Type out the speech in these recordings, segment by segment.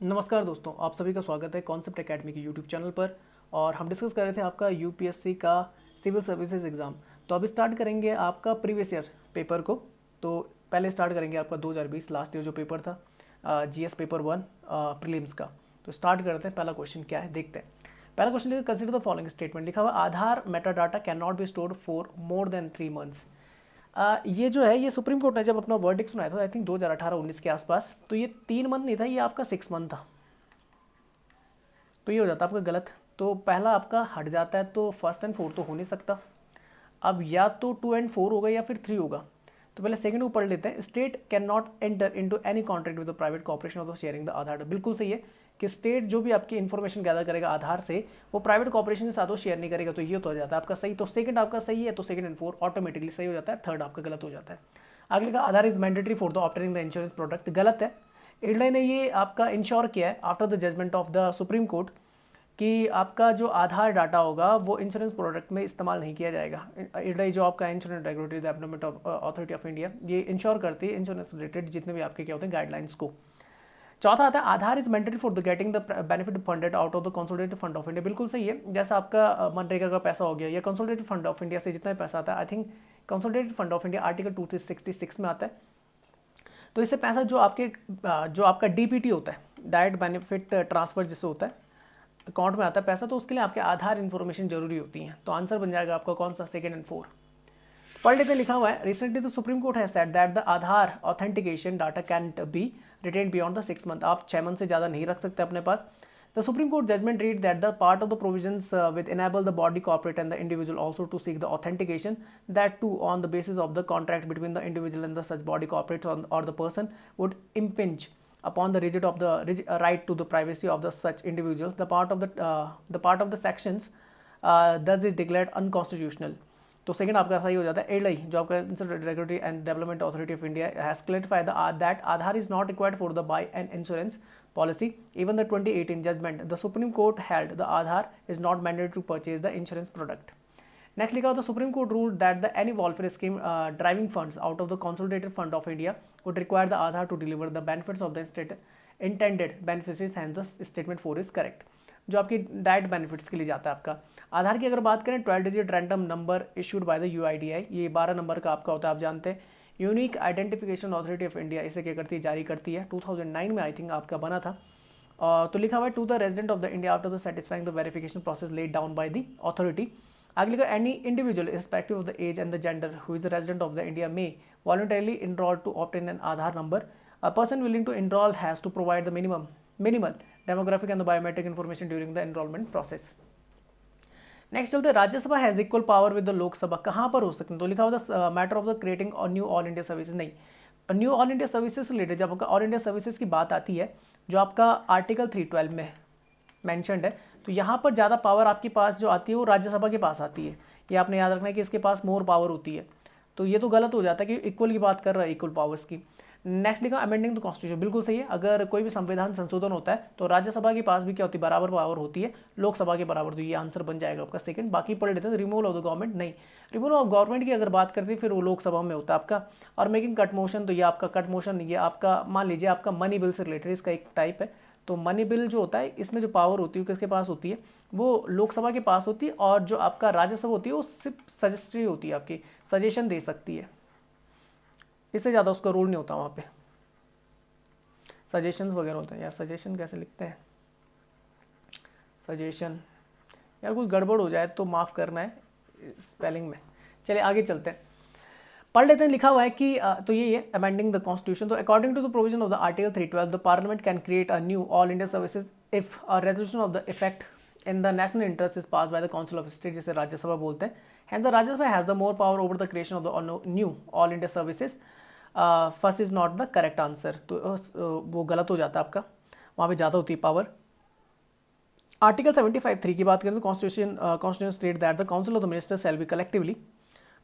नमस्कार दोस्तों, आप सभी का स्वागत है कॉन्सेप्ट एकेडमी के यूट्यूब चैनल पर। और हम डिस्कस कर रहे थे आपका यूपीएससी का सिविल सर्विसेज एग्ज़ाम। तो अभी स्टार्ट करेंगे आपका प्रीवियस ईयर पेपर को। तो पहले स्टार्ट करेंगे आपका 2020 लास्ट ईयर जो पेपर था, जीएस पेपर 1 प्रीलिम्स का। तो स्टार्ट करते हैं। पहला क्वेश्चन क्या है देखते हैं। पहला क्वेश्चन लिखा, कंसिडर द फॉलोइंग स्टेटमेंट। लिखा हुआ Aadhaar meta data can not be stored for more than 3 months. ये जो है ये सुप्रीम कोर्ट ने जब अपना वर्डिक्ट सुनाया था, आई थिंक 2018-19 के आसपास, तो ये 3 मंथ नहीं था, ये आपका 6 मंथ था। तो ये हो जाता है आपका गलत। तो पहला आपका हट जाता है, तो फर्स्ट एंड फोर्थ तो हो नहीं सकता। अब या तो 2 एंड 4 होगा या फिर 3 होगा। तो पहले सेकंड को पढ़ लेते हैं। State can not enter into any contract with private corporation of sharing the Aadhaar. बिल्कुल सही है कि स्टेट जो भी आपकी इन्फॉर्मेशन गैदर करेगा आधार से, वो प्राइवेट कॉर्पोरेशन के साथ वो शेयर नहीं करेगा। तो ये तो हो जाता है आपका सही। तो सेकंड आपका सही है, तो सेकंड एंड 4 ऑटोमेटिकली सही हो जाता है। थर्ड आपका गलत हो जाता है। अगले का Aadhaar is mandatory for the obtaining the insurance product, गलत है। इडलाई ने ये आपका इंश्योर किया है after the judgement of the Supreme Court कि आपका जो आधार डाटा होगा वो इंश्योरेंस प्रोडक्ट में इस्तेमाल नहीं किया जाएगा। इडलाई जो आपका insurance regulatory development of authority of India, ये इंश्योर करती है इंश्योरेंस रिलेटेड जितने भी आपके क्या होते हैं गाइडलाइंस को। चौथा आता है Aadhaar is mandatory for the getting the benefit funded out of the consolidated fund of India. बिल्कुल सही है। जैसा आपका मनरेगा का पैसा हो गया या कंसोलिडेटेड फंड ऑफ इंडिया से जितना भी पैसा आता है, I think consolidated fund of India article 266 में आता है। तो इससे पैसा जो आपका डीपीटी होता है, डायरेक्ट बेनिफिट ट्रांसफर जिससे होता है, अकाउंट में आता है पैसा, तो उसके लिए आपके आधार इन्फॉर्मेशन जरूरी होती है। तो आंसर बन जाएगा आपका कौन सा, सेकंड एंड 4। पढ़ लेते लिखा हुआ है, recently the Supreme Court has said that the Aadhaar authentication data can be retain beyond the 6 month. आप 6 मंथ से ज़्यादा नहीं रख सकते अपने पास। The Supreme Court judgment read that the part of the provisions which enable the body corporate and the individual also to seek the authentication, that too on the basis of the contract between the individual and the such body corporate or the person, would impinge upon the right to the privacy of the such individuals. The part of the sections thus is declared unconstitutional. तो second आपका सही हो जाता है। एडलाई जो आपका regulatory and development authority of India has clarified that Aadhaar is not required for the buy and insurance policy. Even the 2018 judgment, the Supreme Court held the Aadhaar is not mandated to purchase the insurance product. Next, लिखा the Supreme Court ruled that the any welfare scheme driving funds out of the Consolidated Fund of India would require the Aadhaar to deliver the benefits of the intended beneficiaries. Hence, the statement 4 is correct. जो आपकी direct benefits के लिए जाता है आपका आधार की अगर बात करें, 12 digit random number issued by the UIDAI, ये 12 नंबर का आपका होता है, आप जानते हैं। Unique identification authority of India इसे क्या करती है, जारी करती है। 2009 में आई थिंक आपका बना था। तो लिखा हुआ है to the resident of the India after the satisfying the verification process laid down by the authority. आगे लिखा any individual respective of the age and the gender who is the resident of the India may voluntarily enrol to obtain an Aadhaar number. A person willing to enrol has to provide the minimal demographic and the biometric information during the enrolment process. Next चलते Rajya Sabha has equal power with the Lok Sabha, कहाँ पर हो सकते हैं। तो लिखा हुआ the matter of the creating new all India services, नहीं, न्यू ऑल इंडिया सर्विसेज से रिलेटेड जब आपका ऑल इंडिया सर्विसेज की बात आती है, जो आपका आर्टिकल 312 में मैंशनड है, तो यहाँ पर ज़्यादा पावर आपके पास जो आती है वो राज्यसभा के पास आती है। ये आपने याद रखना है कि इसके पास मोर पावर होती है। तो ये तो गलत हो जाता है कि इक्वल की बात कर रहा है, इक्वल पावर्स की। नेक्स्ट लिखा अमेंडिंग द कॉन्स्टिट्यूशन, बिल्कुल सही है। अगर कोई भी संविधान संशोधन होता है तो राज्यसभा के पास भी क्या होती है, बराबर पावर होती है लोकसभा के बराबर। तो ये आंसर बन जाएगा आपका सेकंड। बाकी पढ़ लेते हैं। रिमूवल ऑफ द गवर्नमेंट, नहीं, रिमूवल ऑफ गवर्नमेंट की अगर बात करते हैं फिर वो लोकसभा में होता है आपका। और मेकिंग कट मोशन, तो ये आपका कट मोशन, ये आपका मान लीजिए आपका मनी बिल से रिलेटेड इसका एक टाइप है। तो मनी बिल जो होता है इसमें जो पावर होती है किसके पास होती है, वो लोकसभा के पास होती है। और जो आपका राज्यसभा होती है वो सिर्फ सजेस्टरी होती है, आपकी सजेशन दे सकती है, इससे ज़्यादा उसका रूल नहीं होता वहाँ पे। सजेशंस वगैरह होते हैं यार, सजेशन कैसे लिखते हैं, सजेशन, यार कुछ गड़बड़ हो जाए तो माफ़ करना है स्पेलिंग में। चलिए आगे चलते हैं, पढ़ लेते हैं। लिखा हुआ है कि तो ये है अमेंडिंग द कॉन्स्टिट्यूशन। तो according to the provision of the article 312 the parliament can create a new all India services if a resolution of the effect in the national interest is pass by the council of state, जिसे राज्यसभा बोलते हैं। Hence the Rajya Sabha has the more power over the creation of the new all India services. First is not the correct answer, तो वो गलत हो जाता है आपका, वहाँ पे ज़्यादा होती है पावर। आर्टिकल 75(3) की बात करें तो constitution state that the council of the ministers shall be collectively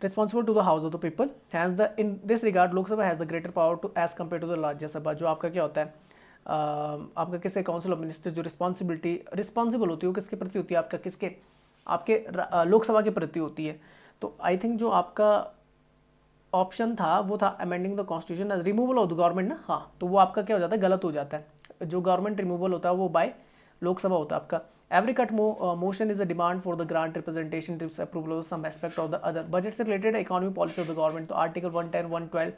responsible to the house of the people. Hence the in this regard Lok Sabha has the greater power to as compared to the Rajya Sabha। जो आपका क्या होता है, आपका किससे council of minister जो responsible होती है वो किसके प्रति होती है, आपका किसके, आपके लोकसभा के प्रति होती है। तो आई थिंक जो आपका ऑप्शन था वो था amending the constitution removal of the government ना, हाँ, तो वो आपका क्या हो जाता है, गलत हो जाता है। जो गवर्नमेंट रिमूवल होता है वो बाय लोकसभा होता है आपका। Every cut motion is a demand for the grant representation approval of some aspect of the other budget से related economy policy of the government. तो आर्टिकल 110, 112,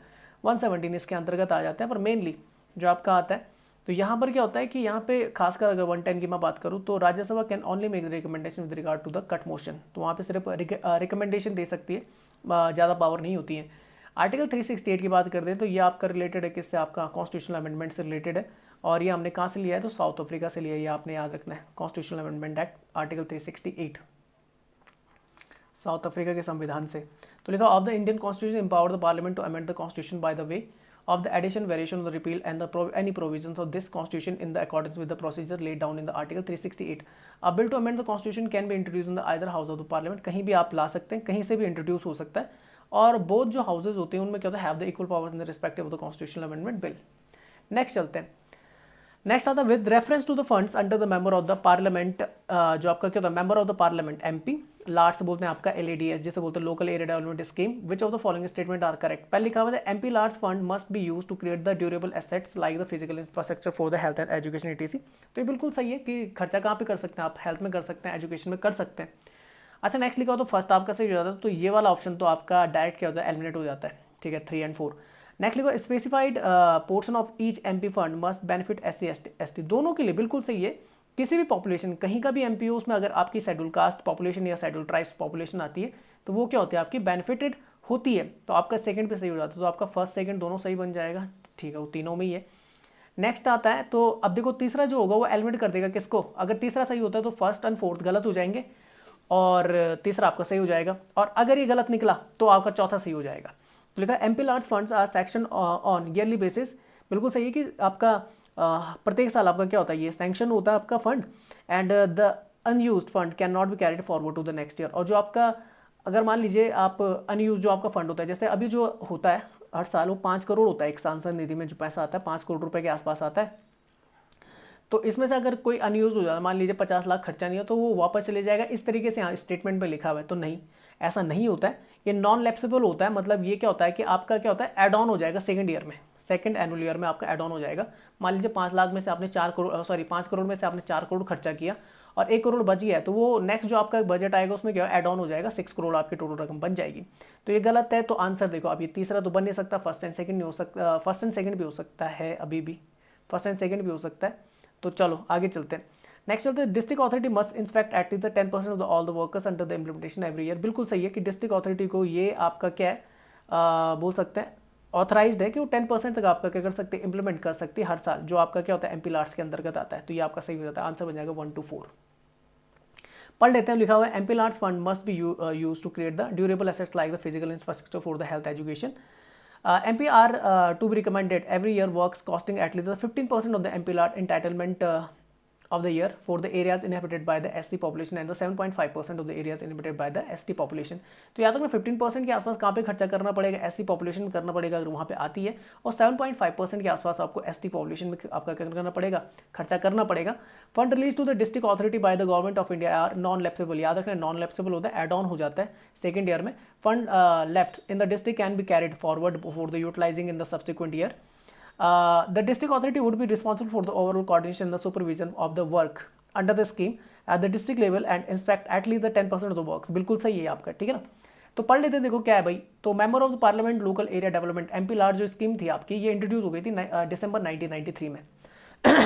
117 इसके अंतर्गत आ जाता है। पर मेनली जो आपका आता है तो यहाँ पर क्या होता है कि यहाँ पे खासकर अगर 110 की मैं बात करूँ तो Rajya Sabha can only make recommendation with regard to the cut motion. तो वहाँ पे सिर्फ रिकमेंडेशन दे सकती है, ज़्यादा पावर नहीं होती है। आर्टिकल 368 की बात करते हैं तो ये आपका रिलेटेड है किससे, आपका कॉन्स्टिट्यूशनल अमेंडमेंट से रिलेटेड है। और ये हमने कहाँ से लिया है, तो साउथ अफ्रीका से लिया है। ये आपने याद रखना है, constitutional amendment act article 368 South Africa के संविधान से। तो लिखा of the Indian constitution empower the parliament to amend the constitution by the way of the addition, variation, or the repeal and any provisions of this constitution in the accordance with the procedure laid down in the article 368. A bill to amend the constitution can be introduced in the either house of the parliament। कहीं भी आप ला सकते हैं, कहीं से भी introduce हो सकता है। और बोथ जो हाउसेज होते हैं उनमें क्या होता है, have the equal powers in the respective of the constitutional amendment bill. Next चलते हैं। नेक्स्ट आता है with reference to the funds under the member of the parliament. जो आपका क्या होता है, member of the parliament MP, LADS बोलते हैं आपका LADS जिसे बोलते हैं local area development scheme. Which of the following statement are correct. पहले लिखा हुआ है MP LADS fund must be use to create the durable assets like the physical infrastructure for the health and education ETC। तो ये बिल्कुल सही है कि खर्चा कहाँ पे कर सकते हैं आप, हेल्थ में कर सकते हैं, एजुकेशन में कर सकते हैं। अच्छा नेक्स्ट लिखा हो तो फर्स्ट आपका सही हो जाता है। तो ये वाला ऑप्शन तो आपका डायरेक्ट क्या होता है, एलिमिनेट हो जाता है। ठीक है, 3 और 4। नेक्स्ट लिखो specified portion of each MP fund must benefit SC ST। दोनों के लिए बिल्कुल सही है। किसी भी पॉपुलेशन कहीं का भी MP हो उसमें अगर आपकी शेड्यूल कास्ट पॉपुलेशन या शेड्यूल ट्राइब्स पॉपुलेशन आती है तो वो क्या होती है, आपकी बेनिफिटेड होती है। तो आपका सेकंड पे सही हो जाता है। तो आपका फर्स्ट सेकंड दोनों सही बन जाएगा। ठीक है, वो तीनों में ही है। नेक्स्ट आता है तो अब देखो तीसरा जो होगा वो एलिमिनेट कर देगा किसको। अगर तीसरा सही होता है तो फर्स्ट एंड फोर्थ गलत हो जाएंगे और तीसरा आपका सही हो जाएगा। और अगर ये गलत निकला तो आपका चौथा सही हो जाएगा। तो लिखा MP LADS funds are sanction on yearly basis. बिल्कुल सही है कि आपका प्रत्येक साल आपका क्या होता है, ये सैंक्शन होता है आपका fund. And the unused fund can not be carried forward to the next year. और जो आपका अगर मान लीजिए आप अनयूज जो आपका फंड होता है, जैसे अभी जो होता है हर साल वो 5 करोड़ होता है, एक सांसद निधि में जो पैसा आता है 5 करोड़ रुपए के आसपास आता है। तो इसमें से अगर कोई अनयूज हो जाता, मान लीजिए 50 लाख खर्चा नहीं हो तो वो वापस चले जाएगा। इस तरीके से यहाँ स्टेटमेंट में लिखा हुआ है। तो नहीं, ऐसा नहीं होता है। ये नॉन लैप्सेबल होता है। मतलब ये क्या होता है कि आपका क्या होता है, एड ऑन हो जाएगा सेकंड ईयर में, सेकंड एनुअल ईयर में आपका एड ऑन हो जाएगा। मान लीजिए 5 लाख में से आपने 5 करोड़ में से आपने 4 करोड़ खर्चा किया और 1 करोड़ बच गया, तो वो नेक्स्ट जो आपका बजट आएगा उसमें क्या ऐड ऑन हो जाएगा, 6 करोड़ आपकी टोटल रकम बन जाएगी। तो ये गलत है। तो आंसर देखो, अब ये तीसरा तो बन नहीं सकता, फर्स्ट एंड सेकंड नहीं हो सकता, फर्स्ट एंड सेकंड भी हो सकता है, अभी भी फर्स्ट एंड सेकंड भी हो सकता है। तो चलो आगे चलते हैं। नेक्स्ट चलते हैं district authority must inspect at least 10% of all the workers under the implementation every year. बिल्कुल सही है कि डिस्ट्रिक्ट अथॉरिटी को ये आपका क्या है, बोल सकते हैं ऑथराइज्ड है कि वो 10% तक आपका क्या कर सकते हैं, इंप्लीमेंट कर सकती है हर साल, जो आपका क्या होता है MP लार्ड्स के अंतर्गत आता है। तो ये आपका सही हो जाता है। आंसर बन जाएगा 1 to 4। पढ़ लेते हैं। लिखा हुआ है MP lads fund must be use to create the durable assets like the physical infrastructure for the health education. MP are to be recommended every year works costing at least 15% of the MP lard entitlement of the year for the areas inhabited by the SC population and the 7.5% of the areas inhabited by the ST population। तो याद रखना 15% के आसपास कहाँ पे खर्चा करना पड़ेगा, SC population में करना पड़ेगा अगर वहाँ पे आती है, और 7.5% के आसपास आपको ST population में आपका क्या करना पड़ेगा, खर्चा करना पड़ेगा। Fund release to the district authority by the government of India are non lapsable. याद रखना नॉन लैप्सेबल होता है, एड ऑन हो जाता है सेकेंड ईयर में। Fund left in the district can be carried forward for the utilising in the subsequent year. The district authority would be responsible for the overall coordination and the supervision of the work under the scheme at the district level and inspect at least the 10% of the works। बिल्कुल सही है आपका, ठीक है ना। तो पढ़ लेते हैं, देखो क्या है भाई। तो member of the parliament local area development MP Lord जो स्कीम थी आपकी, ये इंट्रोड्यूस हो गई थी दिसंबर 1993 में।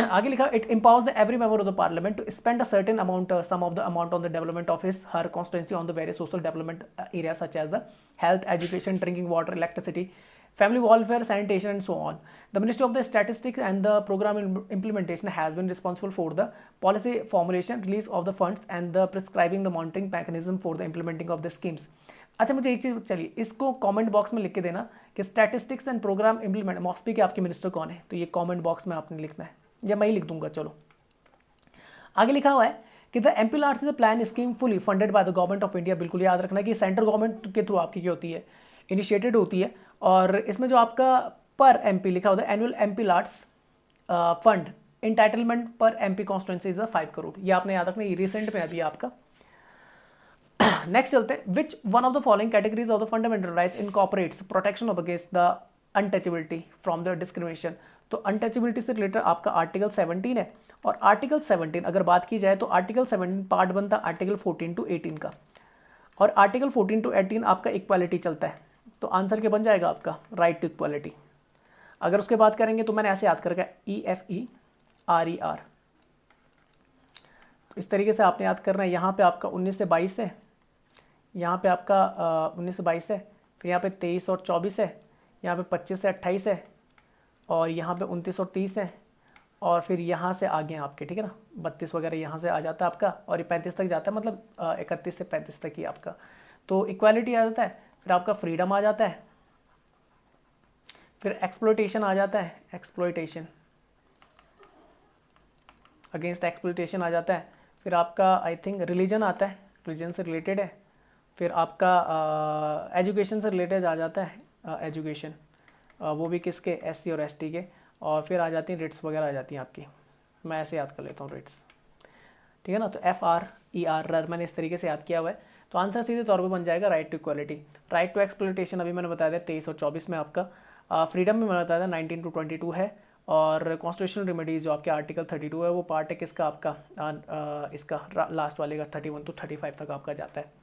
आगे लिखा it empowers the every member of the parliament to spend a certain amount some of the amount on the development of his her constituency on the various social development area such as the health, education, drinking water, electricity, family welfare, sanitation and so on. The Ministry of the Statistics and the program implementation has been responsible for the policy formulation, release of the funds and the prescribing the monitoring mechanism for the implementing of the schemes। अच्छा मुझे एक चीज़, चलिए इसको comment box में लिख के देना कि स्टैटिस्टिक्स एंड प्रोग्राम इंप्लीमेंट मॉस्पी के आपके मिनिस्टर कौन है। तो ये कमेंट बॉक्स में आपने लिखना है या मैं ही लिख दूंगा। चलो आगे लिखा हुआ है कि the MP Lord's is a plan scheme fully funded by the government of India. बिल्कुल याद रखना कि सेंट्रल गवर्नमेंट के थ्रू आपकी क्या होती है, इनिशिएटेड होती है। और इसमें जो आपका पर MP लिखा होता है annual MP lads fund entitlement पर MP कॉन्स्टिट्यूएंसी इज 5 करोड़। ये आपने याद रखना, ये रिसेंट में अभी आपका। नेक्स्ट चलते हैं। Which one of the following categories of the fundamental rights incorporates protection of against the untouchability from the discrimination. तो अनटचेबिलिटी से रिलेटेड आपका आर्टिकल 17 है, और आर्टिकल 17 अगर बात की जाए तो आर्टिकल 17 पार्ट बनता है आर्टिकल 14 टू 18 का, और आर्टिकल 14 टू 18 आपका इक्वालिटी चलता है। तो आंसर क्या बन जाएगा आपका, राइट टू इक्वालिटी। अगर उसके बात करेंगे तो मैंने ऐसे याद कर रखा है EFERER, तो इस तरीके से आपने याद करना है। यहाँ पे आपका 19 से 22 है, यहाँ पे आपका 19 से 22 है, फिर यहाँ पे 23 और 24 है, यहाँ पे 25 से 28 है, और यहाँ पे 29 और 30 है, और फिर यहाँ से आगे हैं आपके, ठीक है ना, 32 वगैरह यहाँ से आ जाता है आपका, और ये 35 तक जाता है, मतलब 31 से 35 तक ही आपका। तो इक्वालिटी आ जाता है, फिर आपका फ्रीडम आ जाता है, फिर एक्सप्लॉयटेशन आ जाता है, एक्सप्लॉयटेशन, अगेंस्ट एक्सप्लॉयटेशन आ जाता है, फिर आपका आई थिंक रिलीजन आता है, रिलीजन से रिलेटेड है, फिर आपका एजुकेशन से रिलेटेड आ जाता है, एजुकेशन, वो भी किसके, SC और ST के, और फिर आ जाती हैं रिट्स वगैरह आ जाती हैं आपकी। मैं ऐसे याद कर लेता हूँ रिट्स, ठीक है ना। तो FRER मैंने इस तरीके से याद किया हुआ है। तो आंसर सीधे तौर पे बन जाएगा right to equality. Right to exploitation अभी मैंने बताया था 23 और 24 में आपका, फ्रीडम में मैंने बताया था 19 टू 22 है, और कॉन्स्टिट्यूशनल रेमेडीज जो आपके आर्टिकल 32 है वो पार्ट है किसका आपका, इसका लास्ट वाले का 31 टू 35 तक आपका जाता है।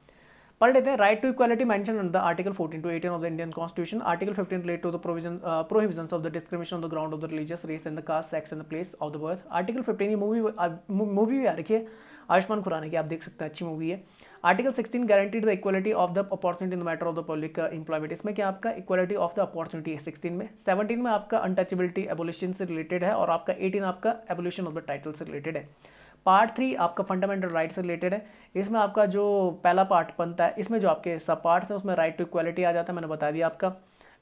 पढ़ लेते हैं। Right to equality mention in the article 14 to 18 of the Indian constitution. Article 15 relate to the prohibitions of the discrimination of the ground of the religious race and the caste sex and the place of the birth. Article 15 ये movie भी आ रखी है आयुष्मान खुराना की, आप देख सकते हैं, अच्छी मूवी है। Article 16 guaranteed the equality of the opportunity in the matter of the public employment. इसमें क्या आपका इक्वालिटी ऑफ द अपॉर्चुनिटी है 16 में। 17 में आपका अनटचेबिलिटी एबोलिशन से रिलेटेड है, और आपका 18 आपका एबोल्यूशन ऑफ द टाइटल से रिलेटेड है। पार्ट 3 आपका फंडामेंटल राइट से रिलेटेड है। इसमें आपका जो पहला पार्ट बनता है, इसमें जो आपके सब पार्ट्स हैं उसमें राइट टू इक्वालिटी आ जाता है, मैंने बता दिया आपका।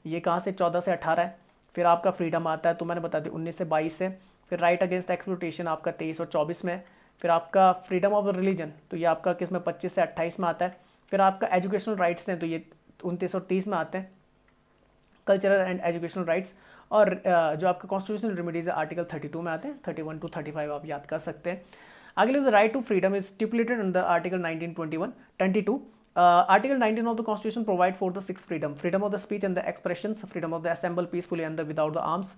ये कहाँ से 14 से 18 है। फिर आपका फ्रीडम आता है, तो मैंने बता दिया 19 से 22 है। फिर राइट अगेंस्ट एक्सप्लॉयटेशन आपका 23 और 24 में। फिर आपका फ्रीडम ऑफ रिलीजन, तो ये आपका किस में 25 से 28 में आता है। फिर आपका एजुकेशनल राइट्स हैं, तो ये 29 और 30 में आते हैं, कल्चरल एंड एजुकेशनल राइट्स। और जो आपका कॉन्स्टिट्यूशनल रेमेडीज है आर्टिकल 32 में आते हैं, 31 टू 35 आप याद कर सकते हैं। अगले the right to freedom is stipulated in the article 1922। Article 19 of the Constitution provide for the sixth freedom: freedom of the speech and the expressions, freedom of the assemble peacefully and without the arms,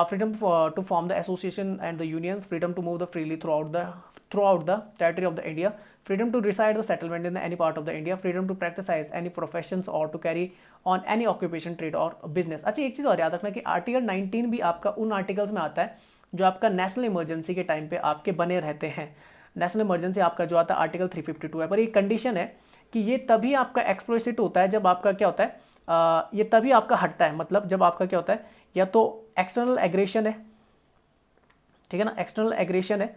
freedom to form the association and the unions, freedom to move freely throughout the territory of the India, freedom to reside the settlement in any part of the India, freedom to practice any professions or to carry on any occupation, trade or business। अच्छा, एक चीज़ और याद रखना कि article 19 भी आपका उन articles में आता है जो आपका नेशनल इमरजेंसी के टाइम पे आपके बने रहते हैं। नेशनल इमरजेंसी आपका जो आता है आर्टिकल 352 है, पर ये कंडीशन है कि ये तभी आपका एक्सप्लिसिट होता है जब आपका क्या होता है, ये तभी आपका हटता है, मतलब जब आपका क्या होता है, या तो एक्सटर्नल एग्रेशन है, ठीक है ना, एक्सटर्नल एग्रेशन है,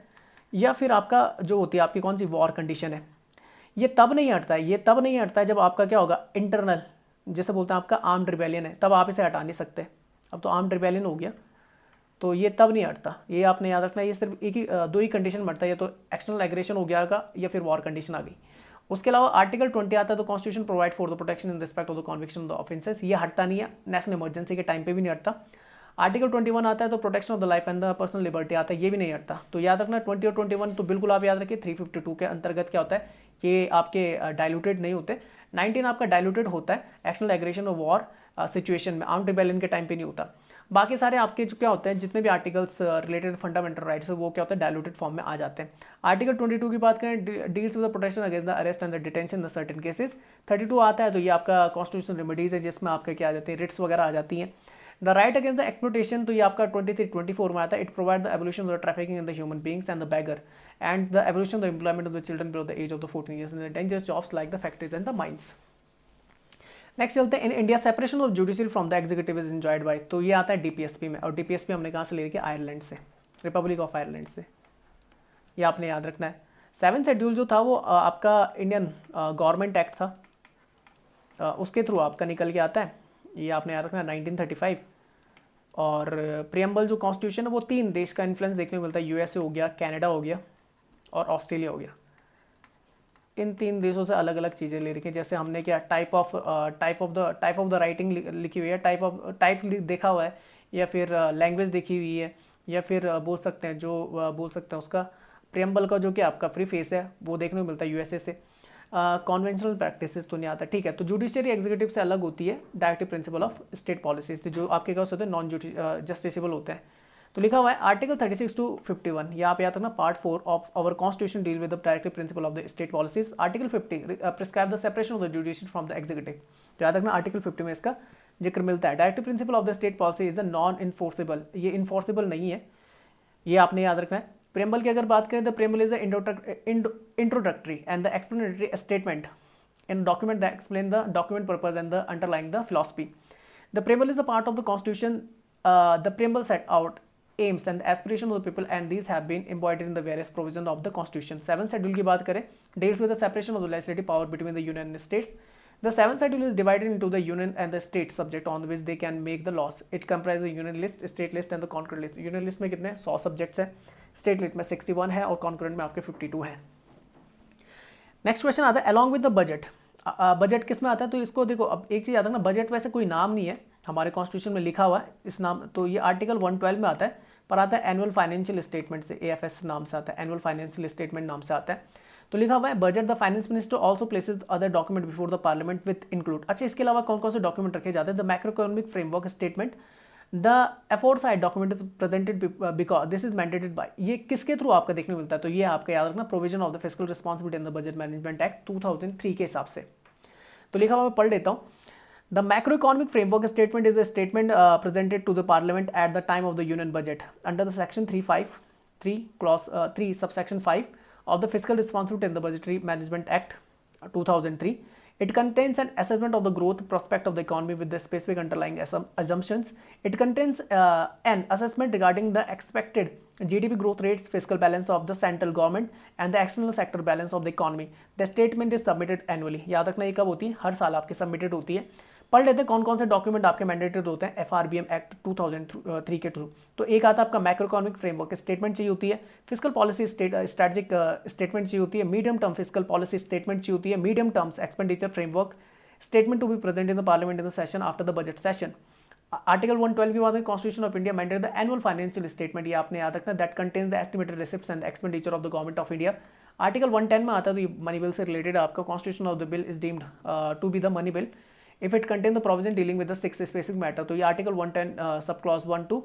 या फिर आपका जो होती है आपकी कौन सी वॉर कंडीशन है। ये तब नहीं हटता है, ये तब नहीं हटता है जब आपका क्या होगा, इंटरनल, जैसे बोलते हैं आपका आर्म्ड रिबेलियन है, तब आप इसे हटा नहीं सकते। अब तो आर्म्ड रिबेलियन हो गया, तो ये तब नहीं हटता, ये आपने याद रखना है। ये सिर्फ एक ही दो ही कंडीशन बढ़ता है, या तो एक्सटर्नल एग्रेशन हो गया का, या फिर वॉर कंडीशन आ गई। उसके अलावा आर्टिकल 20 आता है, तो constitution provide for the protection in respect of the conviction of the offences. ये हटता नहीं है, नेशनल इमरजेंसी के टाइम पे भी नहीं हटता। आर्टिकल 21 आता है, तो protection of the life and the personal liberty आता है, ये भी नहीं हटता। तो याद रखना 20 और 21 तो बिल्कुल आप याद रखिए। 352 के अंतर्गत क्या होता है, ये आपके डायलूटेड नहीं होते। 19 आपका डायलूटेड होता है एक्सटर्नल एग्रेशन और वॉर सिचुएशन में, आर्म्ड रिबेलियन के टाइम पे नहीं होता। बाकी सारे आपके जो क्या होते हैं, जितने भी आर्टिकल्स रिलेटेड फंडामेंटल राइट्स है, वो क्या होता है, डायलूटेड फॉर्म में आ जाते हैं। आर्टिकल 22 की बात करें, deals with the protection against the arrest and the detention in certain cases. 32 आता है, तो ये आपका कॉन्स्टिट्यूशनल रेमेडीज है, जिसमें आपके क्या आ जाते हैं, रिट्स वगैरह आ जाती हैं। The right against the exploitation, तो ये आपका 23-24 में आता है। It provide the evolution of the trafficking in the human beings and the beggar and the evolution of the employment of the children below the age of the 14 years in the dangerous jobs like the factories and the mines. Next चलते हैं, in India separation of judiciary from the executive is enjoyed bye, तो ये आता है DPSP में। और DPSP हमने कहाँ से ले रखी है, आयरलैंड से, रिपब्लिक ऑफ आयरलैंड से, ये आपने याद रखना है। 7th शेड्यूल जो था वो आपका इंडियन गवर्नमेंट एक्ट था, उसके थ्रू आपका निकल के आता है, ये आपने याद रखना है 1935। और प्रियम्बल जो कॉन्स्टिट्यूशन है वो 3 देश का इन्फ्लुएंस देखने को मिलता है, यूएसए हो गया, कनाडा हो गया और ऑस्ट्रेलिया हो गया। इन 3 देशों से अलग अलग चीज़ें ले रखी हैं, जैसे हमने क्या टाइप ऑफ द राइटिंग लिखी हुई है, टाइप देखा हुआ है, या फिर लैंग्वेज देखी हुई है, या फिर बोल सकते हैं उसका प्रियम्बल का जो कि आपका फ्री फेस है वो देखने को मिलता है यूएसए से। कॉन्वेंशनल प्रैक्टिसेस तो नहीं आता, ठीक है। तो जुडिशरी एग्जीक्यूटिव से अलग होती है directive principle of state policies, जो आपके क्या होते हैं, नॉन जस्टिसेबल होते हैं। तो लिखा हुआ है आर्टिकल 36 टू 51, यहाँ पे आता है ना part 4 of our constitution deal with the directive principle of the state policies. Article 50 prescribe the separation of the judicial from the executive. तो याद रखना आर्टिकल 50 में इसका जिक्र मिलता है। Directive principle of the state policy is a non enforceable, ये enforceable नहीं है, ये आपने याद रखना है। प्रेम्बल की अगर बात करें तो preamble is the introductory and the explanatory statement in document that explain the document purpose and the underlying the philosophy. The preamble is a part of the constitution. The preamble set out aims and aspirations of the people and these have been embodied in the various provisions of the constitution. 7th schedule की बात करें deals with the separation of the legislative power between the union and states. The 7th schedule is divided into the union and the state subject on which they can make the laws. It comprises the union list, state list and the concurrent list. Union list में कितने 100 subjects है, state list में 61 है और concurrent में आपके 52 है। Next question आता है along with the budget. Budget किस में आता है, तो इसको देखो अब एक चीज़ आता है ना, बजट वैसे कोई नाम नहीं है हमारे कॉन्स्टिट्यूशन में लिखा हुआ है इस नाम, तो ये आर्टिकल 112 में आता है, पर आता है एनुअल फाइनेंशियल स्टेटमेंट से, AFS नाम से आता है, एनुअल फाइनेंशियल स्टेटमेंट नाम से आता है। तो लिखा हुआ है budget the finance minister also places other document before the parliament with include. अच्छा, इसके अलावा कौन कौन से डॉक्यूमेंट रखे जाते हैं, the macro economic framework statement, the aforesaid document is presented because this is mandated by, ये किसके थ्रू आपका देखने को मिलता है, तो ये आपका याद रखना provision of the fiscal responsibility in the budget management act 2003 के हिसाब से। तो लिखा हुआ मैं पढ़ लेता हूँ। The macro economic framework statement is a statement presented to the parliament at the time of the union budget under the section 353 clause 3 subsection 5 of the fiscal responsibility in the budgetary management act 2003. It contains an assessment of the growth prospect of the economy with the specific underlying assumptions. It contains an assessment regarding the expected GDP growth rates, fiscal balance of the central government and the external sector balance of the economy. The statement is submitted annually. याद रखना ये कब होती है, हर साल आपके submitted होती है। पढ़ लेते हैं कौन कौन से डॉक्यूमेंट आपके मैंडेटेड होते हैं FRBM एक्ट 2003 के थ्रू। तो एक आता है आपका मैक्रो इकोनॉमिक फ्रेमवर्क स्टेटमेंट चाहिए होती है, फिस्कल पॉलिसी स्ट्रेटेजिक स्टेटमेंट चाहिए होती है, medium term fiscal policy statement चाहिए होती है, medium terms expenditure framework statement to be present in the parliament in the session after the budget session. Article 112 की बात है, constitution of India mandate the annual financial statement, ये आपने याद रखना, that contains the estimated receipts and expenditure of the government of India. Article 110 में आता है, तो ये मनी बिल से रिलेटेड आपका constitution of the bill is deemed to be the money bill if it contain the provision dealing with the 6 specific matter। तो ये article 110 sub clause 1 to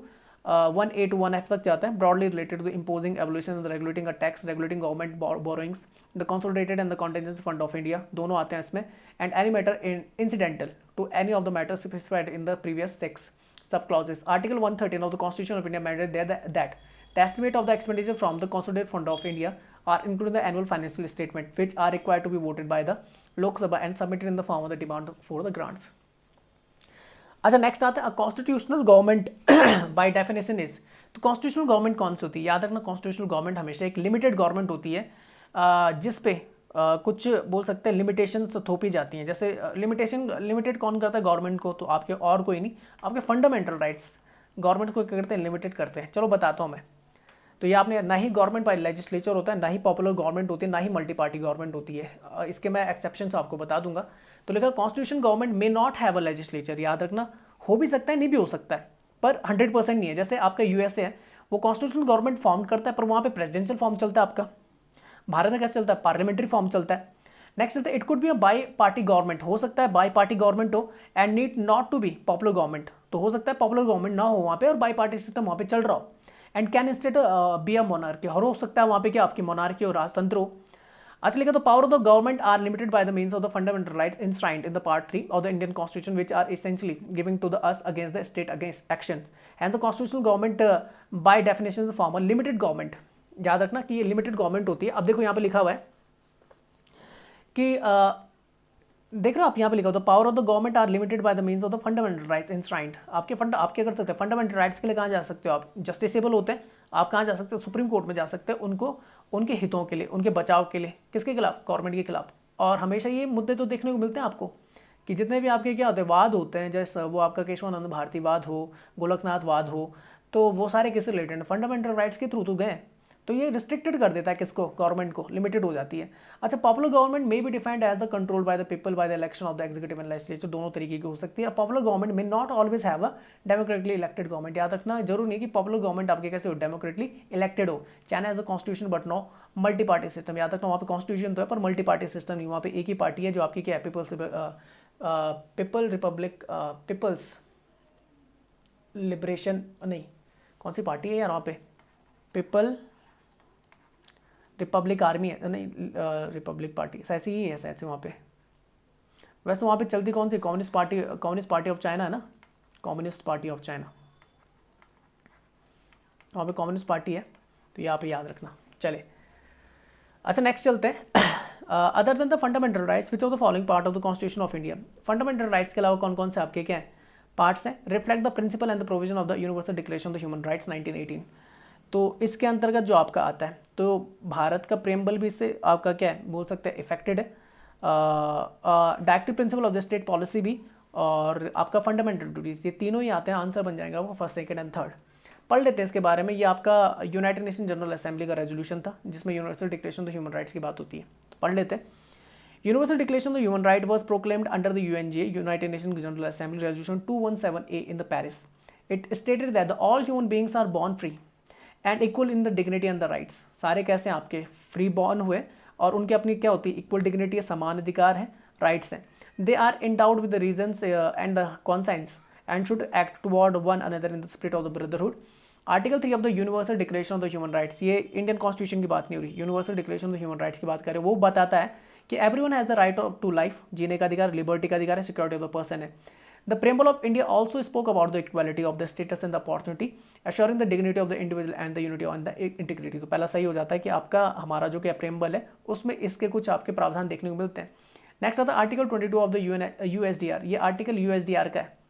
1A to 1F तक जाता है, broadly related to the imposing evolution and regulating a tax, regulating government borrowings, the consolidated and the contingency fund of India, दोनों आते हैं इसमें, and any matter incidental to any of the matters specified in the previous 6 sub clauses। Article 113 of the Constitution of India mandated that the estimate of the expenditure from the consolidated fund of India are included in the annual financial statement which are required to be voted by the Lok Sabha and submitted in the form of the demand for the grants। अच्छा, next आता है constitutional government by definition is. तो constitutional government कौन सी होती है, याद रखना constitutional government हमेशा एक लिमिटेड गवर्नमेंट होती है जिस पे कुछ बोल सकते हैं लिमिटेशन थोपी जाती हैं। जैसे लिमिटेड कौन करता है गवर्नमेंट को, तो आपके और कोई नहीं, आपके फंडामेंटल राइट्स गवर्नमेंट को क्या करते हैं, लिमिटेड करते हैं। चलो बताता हूँ मैं। तो ये आपने ना ही गवर्नमेंट बाय लेजिस्लेचर होता है, ना ही पॉपुलर गवर्नमेंट होती है, ना ही मल्टी पार्टी गवर्नमेंट होती है। इसके मैं एक्सेप्शंस आपको बता दूंगा। तो लिखा constitution government may not have a legislature, याद रखना हो भी सकता है नहीं भी हो सकता है, पर 100% नहीं है। जैसे आपका USA है, वो कॉन्स्टिट्यूशनल गवर्नमेंट फॉर्म करता है, पर वहाँ पे प्रेसिडेंशियल फॉर्म चलता है आपका। भारत में कैसे चलता है, पार्लियामेंट्री फॉर्म चलता है। नेक्स्ट चलता है it could be a bi party government, हो सकता है बाई पार्टी गवर्नमेंट हो and need not to be popular government, तो हो सकता है पॉपुलर गवर्नमेंट ना हो वहाँ पे और बाई पार्टी सिस्टम वहाँ पे चल रहा हो। And can instead be a monarchy, और हो सकता है वहाँ पे क्या आपकी मोनार्की और राजतंत्र हो। अच्छा लिखा, तो power of the government are limited by the means of the fundamental rights enshrined in the part 3 of the Indian constitution which are essentially giving to the us against the state against action and the constitutional government by definition form a limited government. याद रखना कि ये limited government होती है। अब देखो यहाँ पे लिखा हुआ है कि देख रहे हो आप, यहाँ पे लिखा हो, the power of the government are limited by the means of the fundamental rights enshrined. आपके क्या कर सकते हैं, फंडामेंटल राइट्स के लिए कहाँ जा सकते हो आप, जस्टिसेबल होते हैं, आप कहाँ जा सकते हो, सुप्रीम कोर्ट में जा सकते हैं, उनको उनके हितों के लिए, उनके बचाव के लिए, किसके खिलाफ, गवर्नमेंट के खिलाफ। और हमेशा ये मुद्दे तो देखने को मिलते हैं आपको कि जितने भी आपके क्या होते हैं वाद होते हैं, जैसे वो आपका केशवानंद भारती वाद हो, गोलकनाथ वाद हो, तो वो सारे किससे रिलेटेड हैं, फंडामेंटल राइट्स के थ्रू तो गए। तो ये रिस्ट्रिक्टेड कर देता है किसको, गवर्नमेंट को, लिमिटेड हो जाती है। अच्छा, popular government may be defined as the control by the people by the election of the executive and legislature, दोनों तरीके की हो सकती है। Popular government may not always have a democratically elected government. याद रखना जरूर नहीं कि पॉपुलर गवर्नमेंट आपके कैसे हो, डेमोक्रेटिकली इलेक्टेड हो। China as a constitution but no multi party system. याद रखना वहाँ पे कॉन्स्टिट्यूशन तो है पर मल्टी पार्टी सिस्टम नहीं, वहाँ पे एक ही पार्टी है जो आपकी क्या है, पीपल्स लिबरेशन नहीं, कौन सी पार्टी है यार वहाँ पे, पीपल रिपब्लिक आर्मी है, नहीं रिपब्लिक पार्टी ऐसी ही है ऐसे वहाँ पे। वैसे वहाँ पे चलती कौन सी, कम्युनिस्ट पार्टी ऑफ चाइना है ना, कम्युनिस्ट पार्टी ऑफ चाइना, वहाँ पे कम्युनिस्ट पार्टी है, तो यहाँ पे याद रखना। चले अच्छा नेक्स्ट चलते हैं। Other than the fundamental rights which of the following part of the constitution of India. Fundamental rights के अलावा कौन कौन से आपके क्या है पार्ट्स हैं, reflect the principle and the provision of the universal declaration of the human Rights 1918। तो इसके अंतर्गत जो आपका आता है, तो भारत का प्रेम्बल भी इससे आपका क्या है बोल सकते हैं इफेक्टेड है, directive principle of the state policy भी, और आपका फंडामेंटल ड्यूटीज, ये तीनों ही आते हैं, आंसर बन जाएगा वो फर्स्ट सेकंड एंड थर्ड। पढ़ लेते हैं इसके बारे में। ये आपका यूनाइटेड नेशन जनरल असेंबली का रेजोल्यूशन था जिसमें Universal declaration of Human rights की बात होती है, तो पढ़ लेते हैं। Universal declaration of Human Right was proclaimed under the UNGA, United Nation General Assembly, resolution 217A in the Paris. It stated that all human beings are born free and equal in the dignity and the rights. सारे कैसे हैं आपके free born हुए और उनके अपनी क्या होती है इक्वल डिग्निटी है, समान अधिकार है, राइट्स हैं। They are endowed with the reasons and the conscience and should act toward one another in the spirit of the brotherhood. Article 3 of the universal declaration of the human rights, ये Indian constitution की बात नहीं हो रही, universal declaration of the human rights की बात करें, वो बताता है कि everyone has the right of to life, जीने का अधिकार, लिबर्टी का अधिकार है, सिक्योरिटी ऑफ द पर्सन है। The preamble of India also spoke about the equality of the status and the opportunity, assuring the dignity of the individual and the unity on the integrity. तो पहला सही हो जाता है कि आपका हमारा जो क्या प्रेम्बल है उसमें इसके कुछ आपके प्रावधान देखने को मिलते हैं। नेक्स्ट आता है आर्टिकल 22 ऑफ द यूएसडीआर, ये आर्टिकल यूएसडीआर का है।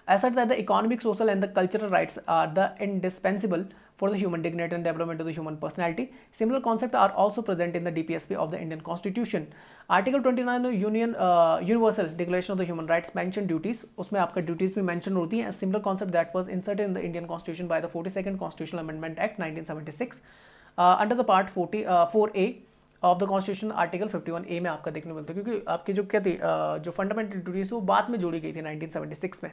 Asserts that the economic, social and the cultural rights are the indispensable for the human dignity and development of the human personality. Similar concepts are also present in the DPSP of the Indian Constitution. Article 29 Universal Declaration of the Human Rights mention duties, उसमें आपका duties भी mention होती हैं. A similar concept that was inserted in the Indian Constitution by the 42nd Constitutional Amendment Act 1976 under the Part 4A of the constitution, article 51A में आपका देखने को मिलता है, क्योंकि आपकी जो क्या थी जो फंडामेंटल ड्यूटीज वो बाद में जोड़ी गई थी 1976 में।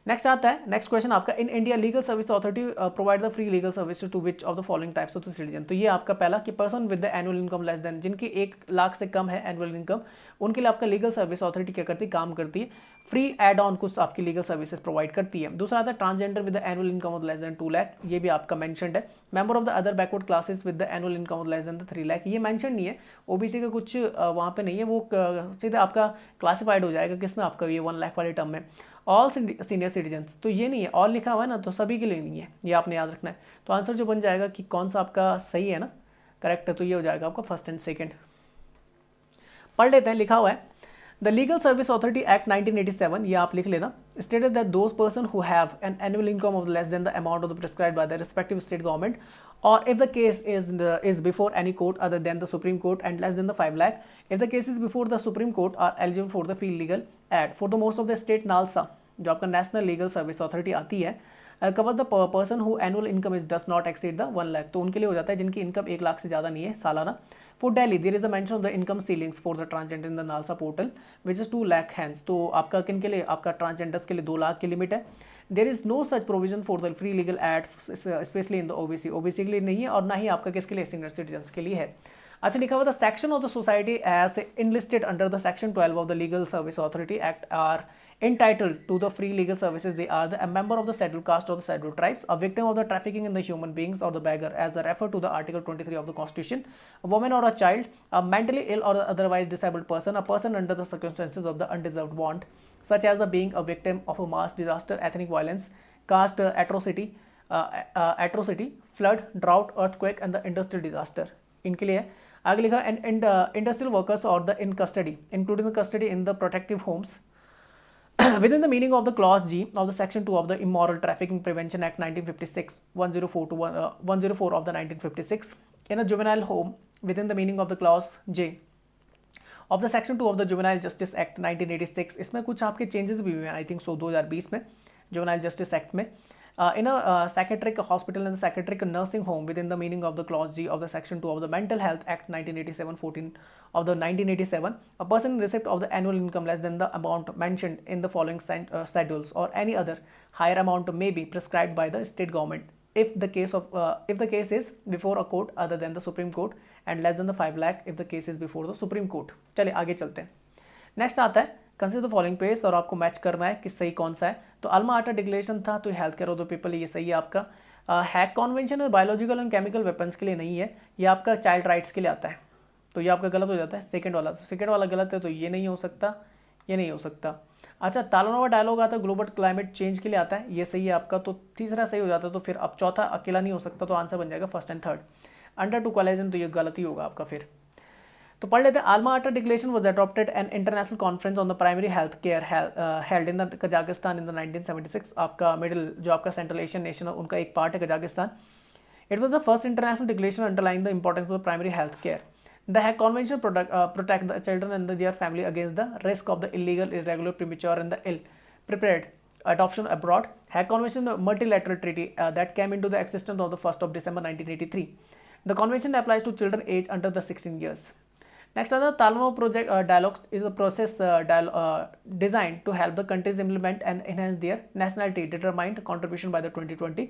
नेक्स्ट आता है नेक्स्ट क्वेश्चन आपका, in India legal service authority provide the free legal service to which of the following types of the citizen. तो ये आपका पहला कि person with the annual income less than, जिनकी 1 लाख से कम है एनुअल इनकम, उनके लिए आपका लीगल सर्विस अथॉरिटी क्या करती है काम करती है, फ्री एड ऑन कुछ आपकी लीगल सर्विसेज प्रोवाइड करती है। दूसरा आता है transgender with the annual income of less than 2 lakh, ये भी आपका मेंशनड है। Member of the other backward classes with the annual income of less than 3 lakh, ये मेंशन नहीं है, ओबीसी का कुछ वहाँ पे नहीं है, वो सीधे आपका क्लासिफाइड हो जाएगा किसमें आपका ये 1 लाख वाले टर्म में। ऑल सीनियर सिटीजन्स, तो ये नहीं है, ऑल लिखा हुआ है ना, तो सभी के लिए नहीं है, ये आपने याद रखना है। तो आंसर जो बन जाएगा कि कौन सा आपका सही है ना, करेक्ट है, तो ये हो जाएगा आपका फर्स्ट एंड सेकंड। पढ़ लेते हैं, लिखा हुआ है the legal service authority act 1987, ये आप लिख लेना, stated that those person who have an annual income of less than the amount of the prescribed by the respective state government, और if the case is before any court other than the Supreme Court and less than the 5 lakh, if the case is before the Supreme Court, are eligible for the free legal aid for the most of the state NALSA, जो आपका national legal service authority आती है, cover the person who annual income is does not exceed the 1 lakh, तो उनके लिए हो जाता है जिनकी इनकम 1 लाख से ज़्यादा नहीं है सालाना। For Delhi there is a mention of the income ceilings for the transgender in the NALSA portal which is 2 lakh hands, तो आपका किन के लिए, आपका ट्रांसजेंडर्स के लिए 2 लाख की लिमिट है। There is no such provision for the free legal aid specially in the OBC, OBC के लिए नहीं है, और ना ही आपका किसके लिए, सीनियर सिटीजन के लिए है। अच्छा, लिखा हुआ the section of the society as enlisted under the section 12 of the legal service authority act are entitled to the free legal services. They are a member of the scheduled caste or the scheduled tribes, a victim of the trafficking in the human beings or the beggar, as referred to the Article 23 of the Constitution, a woman or a child, a mentally ill or otherwise disabled person, a person under the circumstances of the undeserved want, such as being a victim of a mass disaster, ethnic violence, caste atrocity, flood, drought, earthquake, and the industrial disaster. इनके लिए आगे लिखा and industrial workers or the in custody, including the custody in the protective homes within the meaning of the clause G of the section 2 of the Immoral Trafficking Prevention Act 1956, 104 to 104 of the 1956, in a juvenile home within the meaning of the clause J of the section 2 of the Juvenile Justice Act 1986, इसमें कुछ आपके changes भी हुए हैं I think 2020 में juvenile justice act में। In a psychiatric hospital and psychiatric nursing home within the meaning of the clause G of the section 2 of the Mental Health Act 1987, 14 of the 1987, a person in receipt of the annual income less than the amount mentioned in the following schedules or any other higher amount may be prescribed by the state government if the case is before a court other than the Supreme Court and less than the 5 lakh if the case is before the Supreme Court। चलिए आगे चलते हैं। Next आता है consider the following page, और आपको match करना है कि सही कौन सा है। तो अल्मा आटा डिक्लेरेशन था, तो health care of the people, ये सही है आपका। Hague convention biological and chemical weapons के लिए नहीं है, ये आपका चाइल्ड राइट्स के लिए आता है, तो ये आपका गलत हो जाता है। सेकंड वाला, तो सेकंड वाला गलत है, तो ये नहीं हो सकता, ये नहीं हो सकता। अच्छा, तालोनोवा डायलॉग आता है ग्लोबल क्लाइमेट चेंज के लिए आता है, ये सही है आपका, तो तीसरा सही हो जाता है। तो फिर अब चौथा अकेला नहीं हो सकता, तो आंसर बन जाएगा first and third. Under to collision, तो ये गलत ही होगा आपका फिर। तो पढ़ लेते हैं। अल्मा आटा declaration was adopted an international conference on the primary health care held in the Kazakhstan in the 1976। आपका मिडिल जो आपका सेंट्रल एशियन नेशन है उनका एक पार्ट है Kazakhstan. It was the first international declaration underlying the importance of primary health care. The Hague Convention protect the children and their family against the risk of the illegal, irregular, premature, and the ill-prepared adoption abroad. Hague Convention, a multilateral treaty that came into the existence on the 1st of December 1983. The convention applies to children aged under the 16 years. Next, the Talmo Project Dialogues is a process designed to help the countries implement and enhance their nationality determined contribution by the 2020.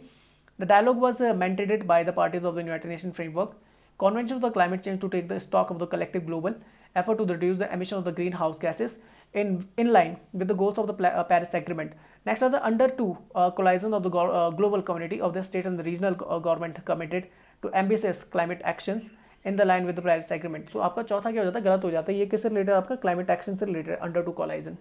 The dialogue was mandated by the parties of the United Nations Framework Convention of the Climate Change to take the stock of the collective global effort to reduce the emission of the greenhouse gases in line with the goals of the Paris Agreement. Next are the under two coalition of the global community of the state and the regional government committed to ambitious climate actions in the line with the Paris Agreement. तो आपका चौथा क्या हो जाता है, गलत हो जाता है। ये किससे रिलेटेड, आपका क्लाइमेट एक्शन से रिलेटेड, अंडर टू कोलाइजन।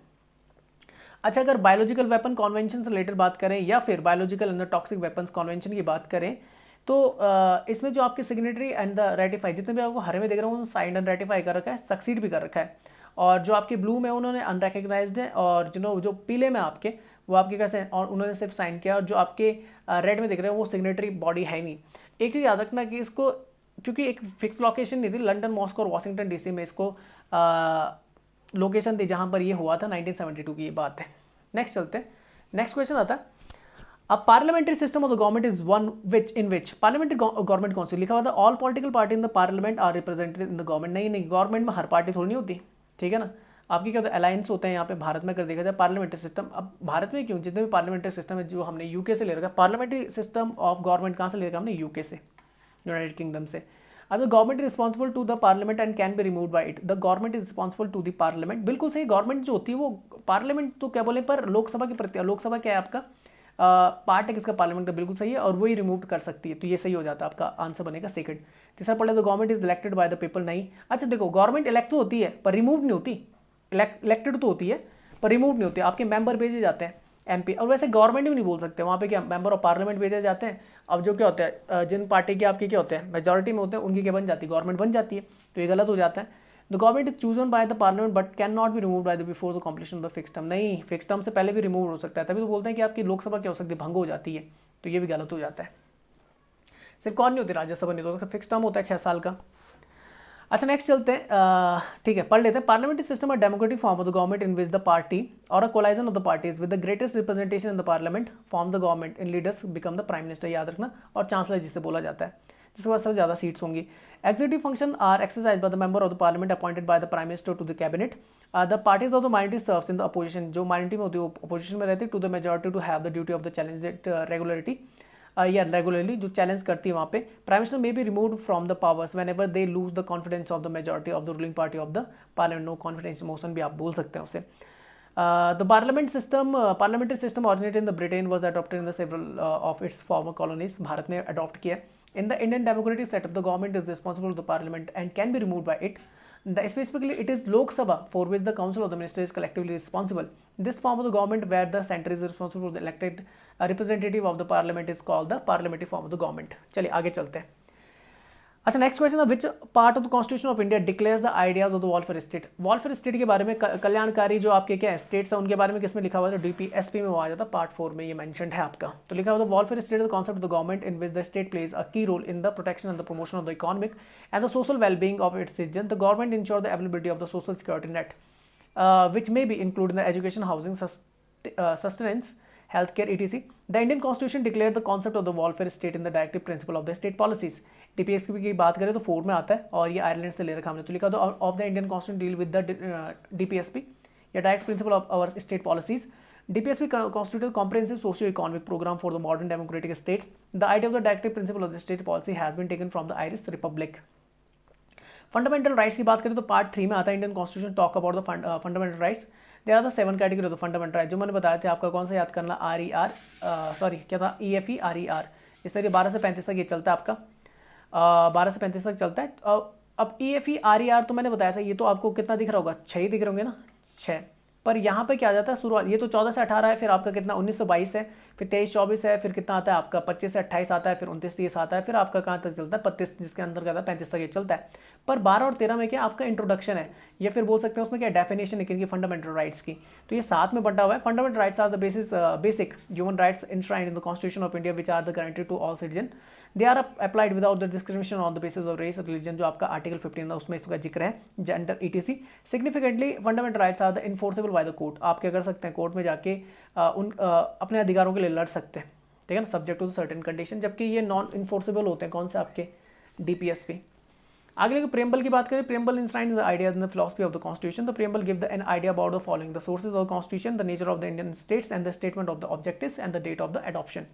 अच्छा, अगर बायोलॉजिकल वेपन कॉन्वेंशन से रिलेटेड बात करें या फिर biological and toxic weapons convention की बात करें, तो इसमें जो आपके सिग्नेटरी एंड द रेटिफाई, जितने भी आपको हरे में देख रहा हूँ, साइन एंड रेटिफाई कर रखा है, सक्सीड भी कर रखा है, और जो आपके ब्लू में उन्होंने अनरिकग्नाइज्ड है, और जो पीले में आपके वो आपके कैसे हैं, और उन्होंने सिर्फ साइन किया, और जो आपके रेड में दिख रहे हैं वो सिग्नेटरी बॉडी है नहीं। एक चीज़ याद रखना कि इसको, क्योंकि एक फिक्स लोकेशन नहीं थी, लंदन, मॉस्को और वाशिंगटन डीसी में इसको लोकेशन थी जहाँ पर ये हुआ था, 1972 की ये बात है। नेक्स्ट चलते हैं, नेक्स्ट क्वेश्चन आता है। A parliamentary system of the government is one in which parliamentary government कौन सी, लिखा हुआ था all political party in the parliament are represented in the government. नहीं, गवर्नमेंट में हर पार्टी थोड़ी नहीं होती, ठीक है ना। आपकी क्या होता है, अलायंस होते हैं यहाँ पे भारत में। अगर देखा जाए पार्लियामेंट्री सिस्टम, अब भारत में क्यों, जितने भी पार्लियामेंट्री सिस्टम है जो हमने यूके से ले रखा है, पार्लियामेंट्री सिस्टम ऑफ गवर्नमेंट कहाँ से ले रखा हमने, यूके से, यूनाइटेड किंगडम से। अब government is responsible to the parliament and can be remove by it. The government is responsible to the parliament, बिल्कुल सही। गवर्नमेंट जो होती है वो पार्लियामेंट तो क्या बोले, पर लोकसभा के प्रति, लोकसभा क्या है आपका पार्ट है किसका, पार्लियामेंट का, बिल्कुल सही है, और वही रिमूव कर सकती है, तो ये सही हो जाता है, आपका आंसर बनेगा सेकंड। तीसरा पढ़े, तो government is elected by the people. नहीं, अच्छा देखो, गवर्नमेंट इलेक्ट तो होती है पर रिमूव नहीं होती, इलेक्टेड तो होती है पर रिमूव नहीं होती, आपके मेंबर भेजे जाते हैं एमपी। और वैसे गवर्नमेंट भी नहीं बोल सकते, वहाँ पे क्या मेंबर ऑफ पार्लियामेंट भेजे जाते हैं। अब जो क्या होता है, जिन पार्टी के आपके क्या होते हैं, मेजोरिटी में होते हैं, उनकी क्या बन जाती है, गवर्नमेंट बन जाती है, तो ये गलत हो जाता है। The government is chosen by the parliament but can not be remove by the before the completion of the fix term. नहीं, फिक्स टर्म से पहले भी रिमूव हो सकता है, तभी तो बोलते हैं कि आपकी लोकसभा क्या हो सकती है, भंग हो जाती है, तो ये भी गलत हो जाता है। सिर्फ कौन नहीं होती, राज्यसभा नहीं, तो उसका फिक्स टर्म होता है 6 साल का। अच्छा, नेक्स्ट चलते हैं, ठीक है, पढ़ लेते हैं। Parliamentary system a democratic form of the government in which the party और a coalition of the parties with the greatest representation in the parliament form the government in leaders become the prime minister, याद रखना, और chancellor जिसे बोला जाता है, जिसके पास सबसे ज़्यादा सीट्स होंगी। Executive function are exercised by the member of the parliament appointed by the prime minister to the cabinet. The parties of the minority serves in the opposition, जो minority में होती है वो opposition में रहती है, to the majority to have the duty of the challenge it regularly. Regularly जो challenge करती है वहाँ पे, prime minister may be removed from the powers whenever they lose the confidence of the majority of the ruling party of the parliament. No confidence motion भी आप बोल सकते हैं उसे। The parliamentary system originated in the Britain was adopted in the several of its former colonies. Bharat ने adopt किया। In the Indian democratic setup, the government is responsible to the parliament and can be removed by it. Specifically, it is Lok Sabha for which the council of the ministers is collectively responsible. This form of the government where the center is responsible for the elected representative of the parliament is called the parliamentary form of the government. चलिए आगे चलते हैं। अच्छा, next question है, which part of the constitution of India declares the ideas of the welfare state. Welfare state के बारे में, कल्याणकारी जो आपके क्या है स्टेट्स है उनके बारे में किसमें लिखा हुआ है, डीपीएसपी में आ जाता है, पार्ट 4 में ये मेंशन्ड है आपका। तो लिखा हुआ है welfare state the concept of the government in which the state plays a key role in the protection and the promotion of the economic and the social wellbeing of its citizen. The government ensure the availability of the social security net which may be included in the education, housing, sustenance, healthcare, etc. The Indian Constitution declared the concept of the welfare state in the directive principle of the state policies. DPSP की बात करें तो 4 में आता है, और ये Ireland से ले रखा हमने, तो लिखा तो of the Indian constitution deal with the DPSP या direct principle of our state policies. DPSP constitutes a comprehensive socio-economic program for the modern democratic states. The idea of the directive principle of the state policy has been taken from the Irish Republic. Fundamental rights की बात करें तो part 3 में आता है Indian constitution talk about the fundamental rights. There are the 7 category of the fundamental right, जो मैंने बताया था आपका कौन सा याद करना, RER, सॉरी क्या था, EFE RER, इस तरह 12 से 35 तक ये चलता है आपका, 12 से 35 तक चलता है। अब EFE RER तो मैंने बताया था, ये तो आपको कितना दिख रहा होगा, 6 ही दिख रहे होंगे ना, 6। पर यहाँ पे क्या आ जाता है शुरुआत, ये तो 14 से 18 है, फिर आपका कितना 19 से 22 है, फिर 23-24 है, फिर कितना आता है आपका 25 से 28 आता है, फिर 29-30 आता है, फिर आपका कहाँ तक चलता है 32, जिसके अंदर क्या था 35 तक ये चलता है। पर 12 और 13 में क्या आपका इंट्रोडक्शन है, या फिर बोल सकते हैं उसमें क्या डेफिनेशन है किनकी, फंडामेंटल राइट्स की। तो ये साथ में बंटा हुआ है। Fundamental rights are the basic human rights enshrined in the Constitution of India which are the guaranteed to all citizen. They are applied without the discrimination on the basis of race, religion, जो आपका article 15 है उसमें इसका जिक्र है, gender ETC। Significantly fundamental rights are the enforceable by the court, आप क्या कर सकते हैं कोर्ट में जाके अपने अधिकारों के लिए लड़ सकते हैं, ठीक है ना, सब्जेक्ट टू सर्टेन कंडीशन, जबकि ये नॉन इन्फोर्सेबल होते हैं कौन से आपके DPS पे। आगे लेके प्रेम्बल की बात करें, preamble enshrined the idea in the philosophy of the constitution. The preamble give the an idea about the following the sources of the constitution, the nature of the Indian states and the statement of the objectives and the date of the adoption.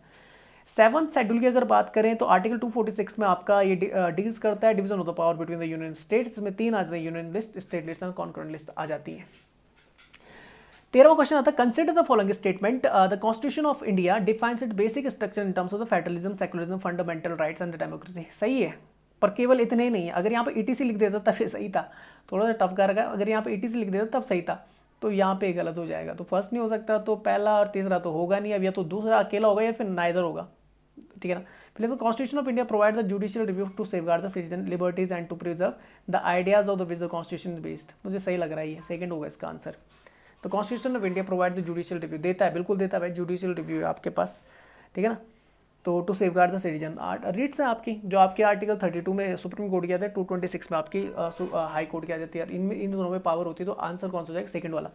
7th schedule की अगर बात करें तो article 246 में आपका ये deals करता है division of the power between the union states, इसमें 3 आ जाते हैं, union list, state list and concurrent list आ जाती है। 13वां क्वेश्चन आता है, consider the following statement, the constitution of India defines it basic structure in terms of the federalism, secularism, fundamental rights and the democracy. सही है, पर केवल इतने ही नहीं है। अगर यहाँ पे ETC लिख देता तब ये सही था, थोड़ा सा टफ कर रखा है, अगर यहाँ पे ETC लिख देता तब सही था, तो यहाँ पे गलत हो जाएगा। तो फर्स्ट नहीं हो सकता, तो पहला और तीसरा तो होगा नहीं, अब या तो दूसरा अकेला होगा या फिर नाइदर होगा, ठीक है ना। पहले तो constitution of India provide the judicial review to safeguard the citizen liberties and to preserve the ideas of the which the constitution is based. मुझे सही लग रहा है, ये सेकंड होगा इसका आंसर। तो constitution of India provide the judicial review, देता है, बिल्कुल देता है भाई, जुडिशियल रिव्यू है आपके पास, ठीक है ना। तो to safeguard the citizen, writs है आपकी, जो आपके आर्टिकल 32 में सुप्रीम कोर्ट की आती है, 226 में आपकी हाई कोर्ट की आ जाती है, इनमें इन दोनों में पावर होती है। तो आंसर कौन सा हो जाएगा, सेकंड वाला।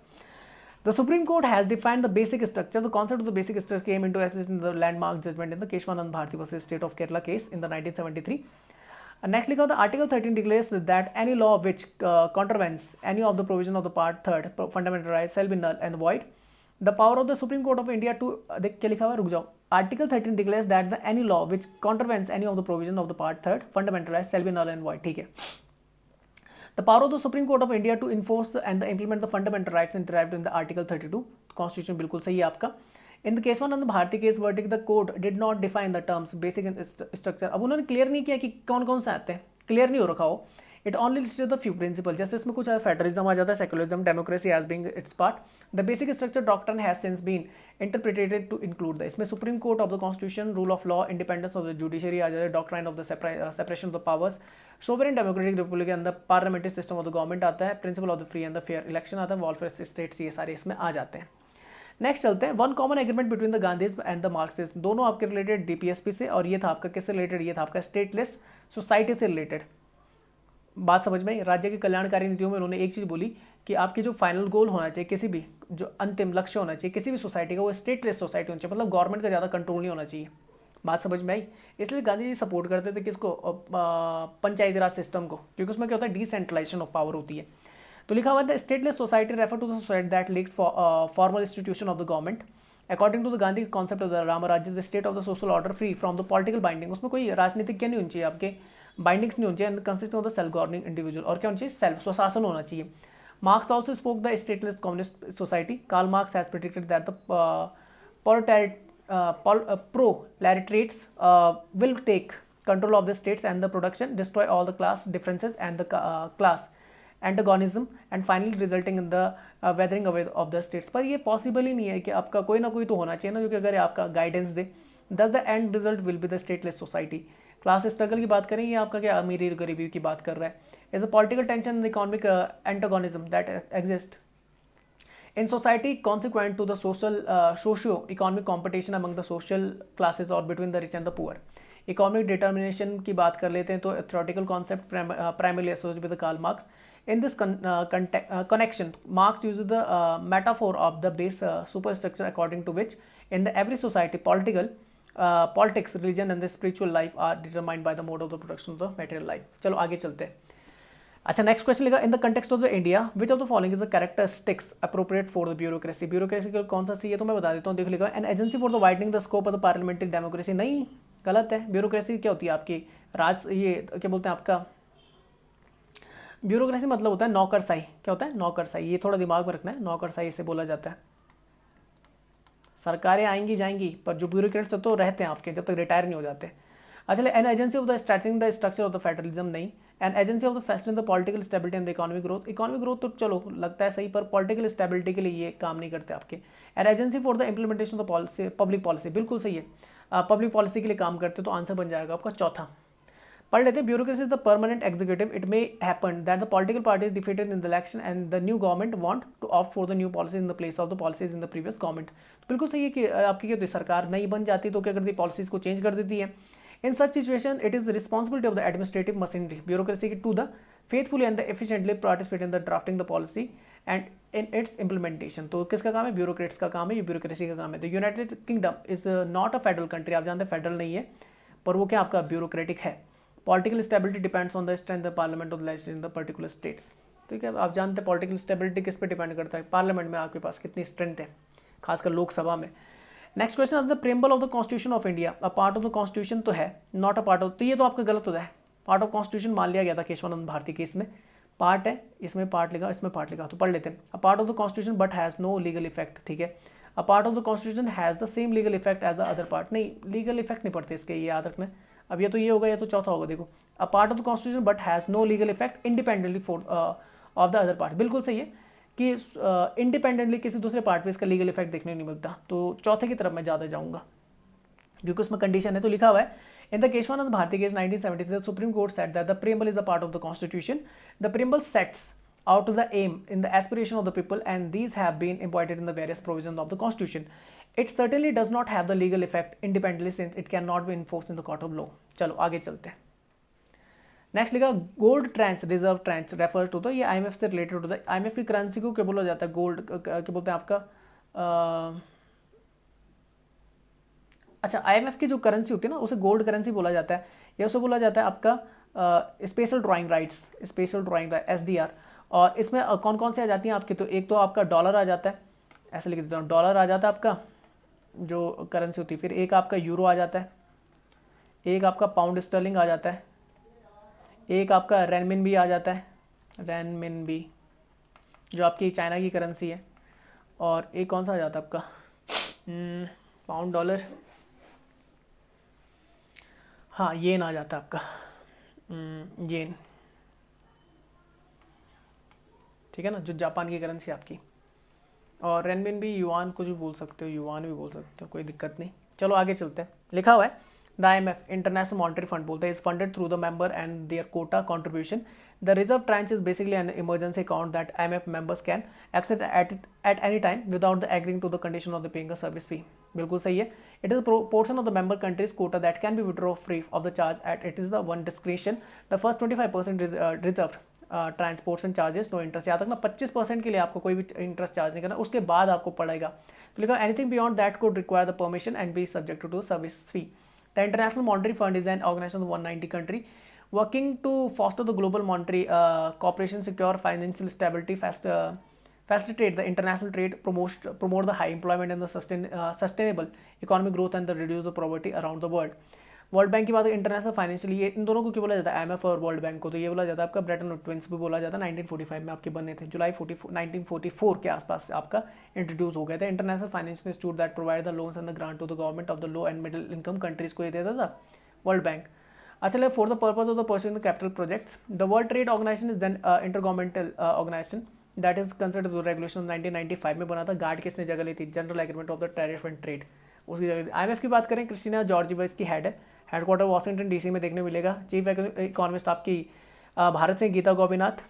The Supreme Court has defined the basic structure. The concept of the basic structure came into existence in the landmark judgment in the Keshwanand Bharti versus State of Kerala case in the 1973. Next, लिखा the Article 13 declares that any law which contravenes any of the provision of the Part 3rd fundamental rights shall be null and void. The power of the Supreme Court of India to देख क्या लिखा हुआ, रुक जाओ। Article 13 declares that any law which contravenes any of the provision of the Part 3rd fundamental rights shall be null and void, ठीक है। The power of the Supreme Court of India to enforce and implement the fundamental rights derived in the Article 32 Constitution, बिल्कुल सही है आपका। In the Keshwanand Bharti case verdict, the court did not define the terms basic structure। अब उन्होंने clear नहीं किया कि कौन कौन से आते हैं, क्लियर नहीं हो रखा हो। It only listed the few principles, जैसे इसमें कुछ फेडरलिज्म आ जाता है, secularism, democracy as being its part. The basic structure doctrine has since been interpreted to include the, इसमें supreme court of the constitution, rule of law, independence of the judiciary आ जाता है, doctrine of the separation of the powers, sovereign democratic republic के अंदर parliamentary system of the government आता है, principle of the free and the fair election आता है, welfare states, ये सारे इसमें आ जाते हैं। नेक्स्ट चलते हैं, one common agreement between the Gandhi's and the Marxist, दोनों आपके रिलेटेड DPSP से, और ये था आपका किससे रिलेटेड, ये था आपका स्टेटलेस सोसाइटी से रिलेटेड। बात समझ में, राज्य की कल्याणकारी नीतियों में उन्होंने एक चीज़ बोली कि आपकी जो फाइनल गोल होना चाहिए, किसी भी जो अंतिम लक्ष्य होना चाहिए किसी भी सोसाइटी का, वो स्टेटलेस सोसाइटी होनी चाहिए, मतलब गवर्नमेंट का ज़्यादा कंट्रोल नहीं होना चाहिए। बात समझ में आई। इसलिए गांधी जी सपोर्ट करते थे किसको, पंचायती राज सिस्टम को, क्योंकि उसमें क्या होता है, डिसेंट्रलाइजेशन ऑफ पावर होती है। तो लिखा हुआ है stateless society refer to the society that lacks formal institution of the government according to the Gandhi concept of the Ram Rajya, the state of the social order free from the political binding, उसमें कोई राजनीतिक क्या नहीं होनी चाहिए, आपके बाइंडिंग्स नहीं होनी चाहिए, and consist of the self governing individual, और क्या होना चाहिए, सेल्फ स्वशासन होना चाहिए। Marx also spoke the stateless communist society, Karl Marx has predicted that the proletariats will take control of the states and the production, destroy all the class differences and the class antagonism, and finally resulting in the weathering away of the states। पर ये possible ही नहीं है कि आपका कोई ना कोई तो होना चाहिए ना, जो कि अगर आपका गाइडेंस दे। दस the end result will be the stateless society. Class struggle की बात करें, ये आपका क्या अमीरी गरीबी की बात कर रहा है। As a political tension the economic antagonism that exist in society consequent to the socio-economic competition among the social classes or between the rich and the poor। economic determination की बात कर लेते हैं तो theoretical concept primarily associated with Karl Marx। in this connection Marx uses the metaphor of the base superstructure according to which in the every society politics, religion and the spiritual life are determined by the mode of the production of the material life। चलो आगे चलते हैं। अच्छा, next question लिखा, in the context of the India which of the following is the characteristics appropriate for the bureaucracy. Bureaucracy का कौन सा सी है तो मैं बता देता हूँ, देख लिखा an agency for the widening the scope of the parliamentary democracy. नहीं, गलत है। ब्यूरोक्रेसी क्या होती है आपकी, राज, ये क्या बोलते हैं आपका, ब्यूरोक्रेसी मतलब होता है नौकरशाही। क्या होता है? नौकरशाही। ये थोड़ा दिमाग में रखना है, नौकरशाही इसे बोला जाता है। सरकारें आएंगी जाएंगी, पर जो ब्यूरोक्रेट्स तो रहते हैं आपके जब तक रिटायर नहीं हो जाते। अच्छा, an agency of the straightening the structure of the federalism नहीं, an agency of the fostering the political stability and the economic growth. Economic growth तो चलो लगता है सही, पर पॉलिटिकल स्टेबिलिटी के लिए ये काम नहीं करते आपके। An agency for the implementation of the policy, public policy, बिल्कुल सही है, पब्लिक पॉलिसी के लिए काम करते, तो आंसर बन जाएगा आपका चौथा। पढ़ लेते हैं। Bureaucracy is the permanent executive. It may happen that the political party is defeated in the election and the new government want to opt for the new policy in the place of the policies in the previous government. तो बिल्कुल सही है कि आपकी क्या होती है, सरकार नई बन जाती है तो क्या करती है, पॉलिसीज को चेंज कर देती है। In such situation it is the responsibility of the administrative machinery bureaucracy to the faithfully and the efficiently participate in the drafting the policy and in its implementation. तो किसका काम है? ब्यूरोक्रेट्स का काम है, ये ब्यूरोक्रेसी का काम है। The United kingdom is not a federal country. आप जानते हैं फेडरल नहीं है, पर वो क्या आपका ब्यूरोक्रेटिक है। Political stability depends on the strength of parliament of the legislature in the particular states. ठीक है, आप जानते हैं पॉलिटिकल स्टेबिलिटी किस पे डिपेंड करता है, पार्लियामेंट में आपके पास कितनी स्ट्रेंथ है, खासकर लोकसभा में। Next question of the preamble of the constitution of India a part of the constitution तो है, नॉट अ पार्ट ऑफ, तो ये तो आपका गलत होता है। पार्ट ऑफ कॉन्स्टिट्यूशन मान लिया गया था केशवानंद भारती केस में, पार्ट है, इसमें पार्ट लिखा, इसमें पार्ट लिखा, तो पढ़ लेते हैं। A part of the constitution but has no legal effect. ठीक है, a part of the constitution has the same legal effect as the other part. नहीं, लीगल इफेक्ट नहीं पड़ते इसके, ये याद रखना। अब ये तो ये होगा, या तो चौथा होगा। देखो, a part of the constitution but has no legal effect independently for of the other part. बिल्कुल सही है कि इंडिपेंडेंटली किसी दूसरे पार्ट पे इसका लीगल इफेक्ट देखने नहीं मिलता, तो चौथे की तरफ मैं ज़्यादा जाऊँगा क्योंकि उसमें कंडीशन है। तो लिखा हुआ है in the Kesavananda Bharati case 1973 the Supreme Court set that the preamble is a part of the constitution. The preamble sets out the aim in the aspiration of the people and these have been embodied in the various provisions of the constitution. It certainly does not have the legal effect independently since it cannot be enforced in the court of law. चलो आगे चलते हैं। Next लिखा gold tranche reserve tranche refer to the, ये IMF से related होता है। IMF की करेंसी को क्या बोला जाता है? गोल्ड क्या बोलते हैं आपका, अच्छा IMF की जो करेंसी होती है ना उसे गोल्ड करेंसी बोला जाता है, या उसे बोला जाता है आपका special drawing rights, special drawing SDR। और इसमें कौन कौन से आ जाती हैं आपकी, तो एक तो आपका डॉलर आ जाता है, ऐसे लिख देता हूँ, डॉलर आ जाता है आपका जो करेंसी होती है। फिर एक आपका यूरो आ जाता है, एक आपका पाउंड स्टर्लिंग आ जाता है, एक आपका रेनमिनबी आ जाता है, रेनमिनबी जो आपकी चाइना की करेंसी है, और एक कौन सा आ जाता है आपका पाउंड डॉलर, हाँ येन आ जाता है आपका येन। ठीक है ना, जो जापान की करेंसी आपकी। और रेनमिन भी, युआन को भी बोल सकते हो, युआन भी बोल सकते हो, कोई दिक्कत नहीं। चलो आगे चलते हैं। लिखा हुआ है the IMF International Monetary Fund बोलते हैं is funded through the member and their quota contribution. The reserve tranche is basically an emergency account that IMF members can access at any time without the agreeing to the condition of the paying a service fee. बिल्कुल सही है। It is portion of the member countries quota that can be withdraw free of the charge at it is the one description. The first 25% reserve transportation charges no interest. याद रखना 25% के लिए आपको कोई भी इंटरेस्ट चार्ज नहीं करना, उसके बाद आपको पड़ेगा। तो लिखा anything beyond that could require the permission and be subject to service fee. The International Monetary Fund is an organisation 190 country working to foster the global monetary cooperation, secure financial stability, facilitate the international trade, promote the high employment and the sustainable economic growth and the reduce the poverty around the world. World bank की बात है, international financial, ये इन दोनों को क्यों बोला जाता है, IMF और वर्ल्ड बैंक को, तो ये बोला जाता है आपका ब्रेटन वुड्स ट्विंस भी बोला जाता है। 1945 में आपके बने थे, जुलाई 1944 के आसपास आपका इंट्रोड्यूस हो गया था। International financial institute that provide the loans and the grant to the government of the low and middle income countries को ये देता था वर्ल्ड बैंक। अच्छा, for the purpose of the pursuing the capital projects. The world trade organization is then intergovernmental organization that is considered regulation 1995 में बना था। गार्ड किसने जगह ली थी? General agreement of the tariff and trade, उसकी जगह। IMF की बात करें, क्रिस्टीना जॉर्जिवा इसकी हेड है, हेडक्वार्टर वॉशिंगटन DC में देखने मिलेगा। चीफ इकोनॉमिस्ट आपकी भारत से गीता गोपीनाथ,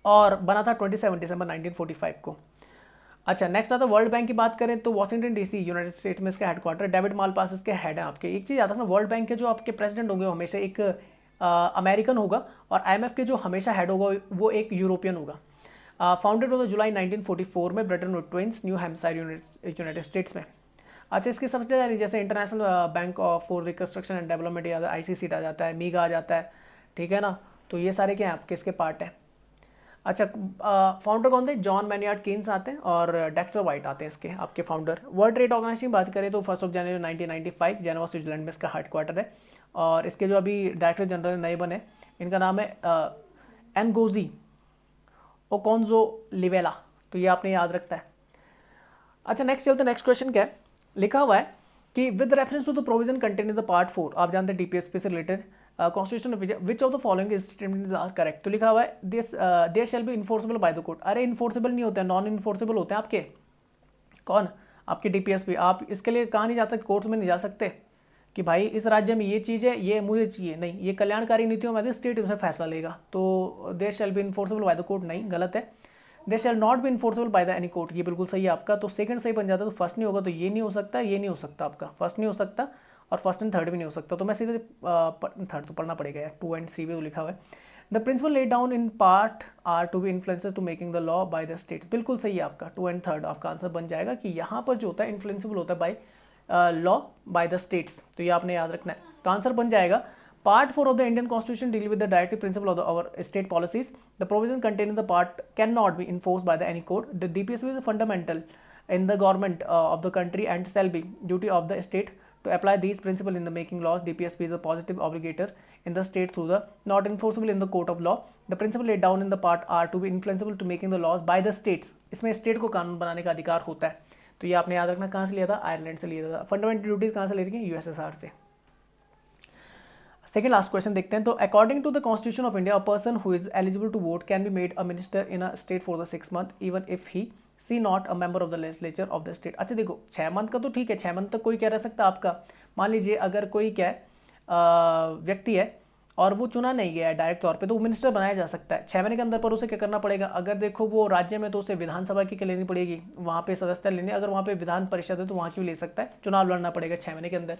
और बना था 27 दिसंबर 1945 को। अच्छा, नेक्स्ट आता है वर्ल्ड बैंक की बात करें तो वॉशिंगटन DC यूनाइटेड स्टेट में इसका हेडक्वार्टर। डेविड मालपास इसके हेड है आपके। एक चीज़ आता है ना, वर्ल्ड बैंक के जो आपके प्रेसिडेंट होंगे हमेशा एक अमेरिकन होगा, और IMF के जो हमेशा हेड होगा वो एक यूरोपियन होगा। फाउंडेड हुआ जुलाई 1944 में Bretton Woods twins, New Hampshire United States में। अच्छा, इसकी सब्सिडियरी जैसे international bank for reconstruction and development या ICC आ जाता है, मीगा आ जाता है, ठीक है ना, तो ये सारे क्या हैं आपके इसके पार्ट हैं। अच्छा, फाउंडर कौन थे? जॉन मैनियार्ड केन्स आते हैं और डेक्स्टर वाइट आते हैं इसके आपके फाउंडर। वर्ल्ड ट्रेड ऑर्गेनाइजेशन की बात करें तो 1 जनवरी 1995 जेनेवा स्विट्जरलैंड में इसका हेडक्वार्टर है, और इसके जो अभी डायरेक्टर जनरल नए बने इनका नाम है एनगोजी ओकोन्जो लिवेला, तो ये आपने याद रखता है। अच्छा नेक्स्ट चलते, नेक्स्ट क्वेश्चन क्या है, लिखा हुआ है कि with reference to the provision contain in the part 4, आप जानते हैं डीपीएसपी से related constitution which of the following statements are correct. तो लिखा हुआ है this there shall be enforceable by the court. अरे इन्फोर्सेबल नहीं होते हैं, नॉन इन्फोर्सेबल होते हैं आपके, कौन, आपके डीपीएसपी। आप इसके लिए कहाँ नहीं जा सकते, कोर्ट्स में नहीं जा सकते कि भाई इस राज्य में ये चीज़ है, ये मुझे चाहिए, नहीं, ये कल्याणकारी नीतियों में स्टेट उसे फैसला लेगा। तो there shall be enforceable by the court नहीं, गलत है। There shall not be enforceable by the any court, ये बिल्कुल सही है आपका। तो सेकंड सही बन जाता है, तो फर्स्ट नहीं होगा, तो ये नहीं हो सकता, ये नहीं हो सकता आपका, फर्स्ट नहीं हो सकता और फर्स्ट एंड थर्ड भी नहीं हो सकता। तो मैं सीधे थर्ड तो पढ़ना पड़ेगा यार, 2 and 3 भी तो लिखा हुआ है। The principle laid down in part are to be influences to making the law by the states, बिल्कुल सही है आपका, 2 and 3 आपका आंसर बन जाएगा कि यहाँ पर जो होता है इन्फ्लुएंसेबल होता है by law by the states, तो ये आपने याद रखना है। तो आंसर बन जाएगा Part 4 of the Indian Constitution deal with the directive principle of our state policies. The provision contained in the part cannot be enforced by any court. The DPSP is fundamental in the government of the country and shall be duty of the state to apply these principles in the making laws. DPSP is a positive obligator in the state through the not enforceable in the court of law. The principle laid down in the part are to be influenceable to making the laws by the states. इसमें state को कानून बनाने का अधिकार होता है। तो ये आपने याद रखना, कहाँ से लिया था, आयरलैंड से लिया था। फंडामेंटल ड्यूटीज कहाँ से ले रही है, यूएसएसआर से। सेकेंड लास्ट क्वेश्चन देखते हैं। तो according to the constitution of India, a person who is eligible to vote can be made a minister in a state for the 6 month even if he see not a member of the legislature of the state. अच्छा देखो 6 month का तो ठीक है, 6 month तक कोई क्या रह सकता है आपका। मान लीजिए अगर कोई क्या है व्यक्ति है और वो चुना नहीं गया है डायरेक्ट तौर पे, तो वो मिनिस्टर बनाया जा सकता है 6 महीने के अंदर। पर उसे क्या करना पड़ेगा, अगर देखो वो राज्य में तो उसे विधानसभा की लेनी पड़ेगी, वहाँ पे सदस्यता लेनी, अगर वहाँ पे विधान परिषद है तो वहाँ की भी ले सकता है, चुनाव लड़ना पड़ेगा 6 महीने के अंदर।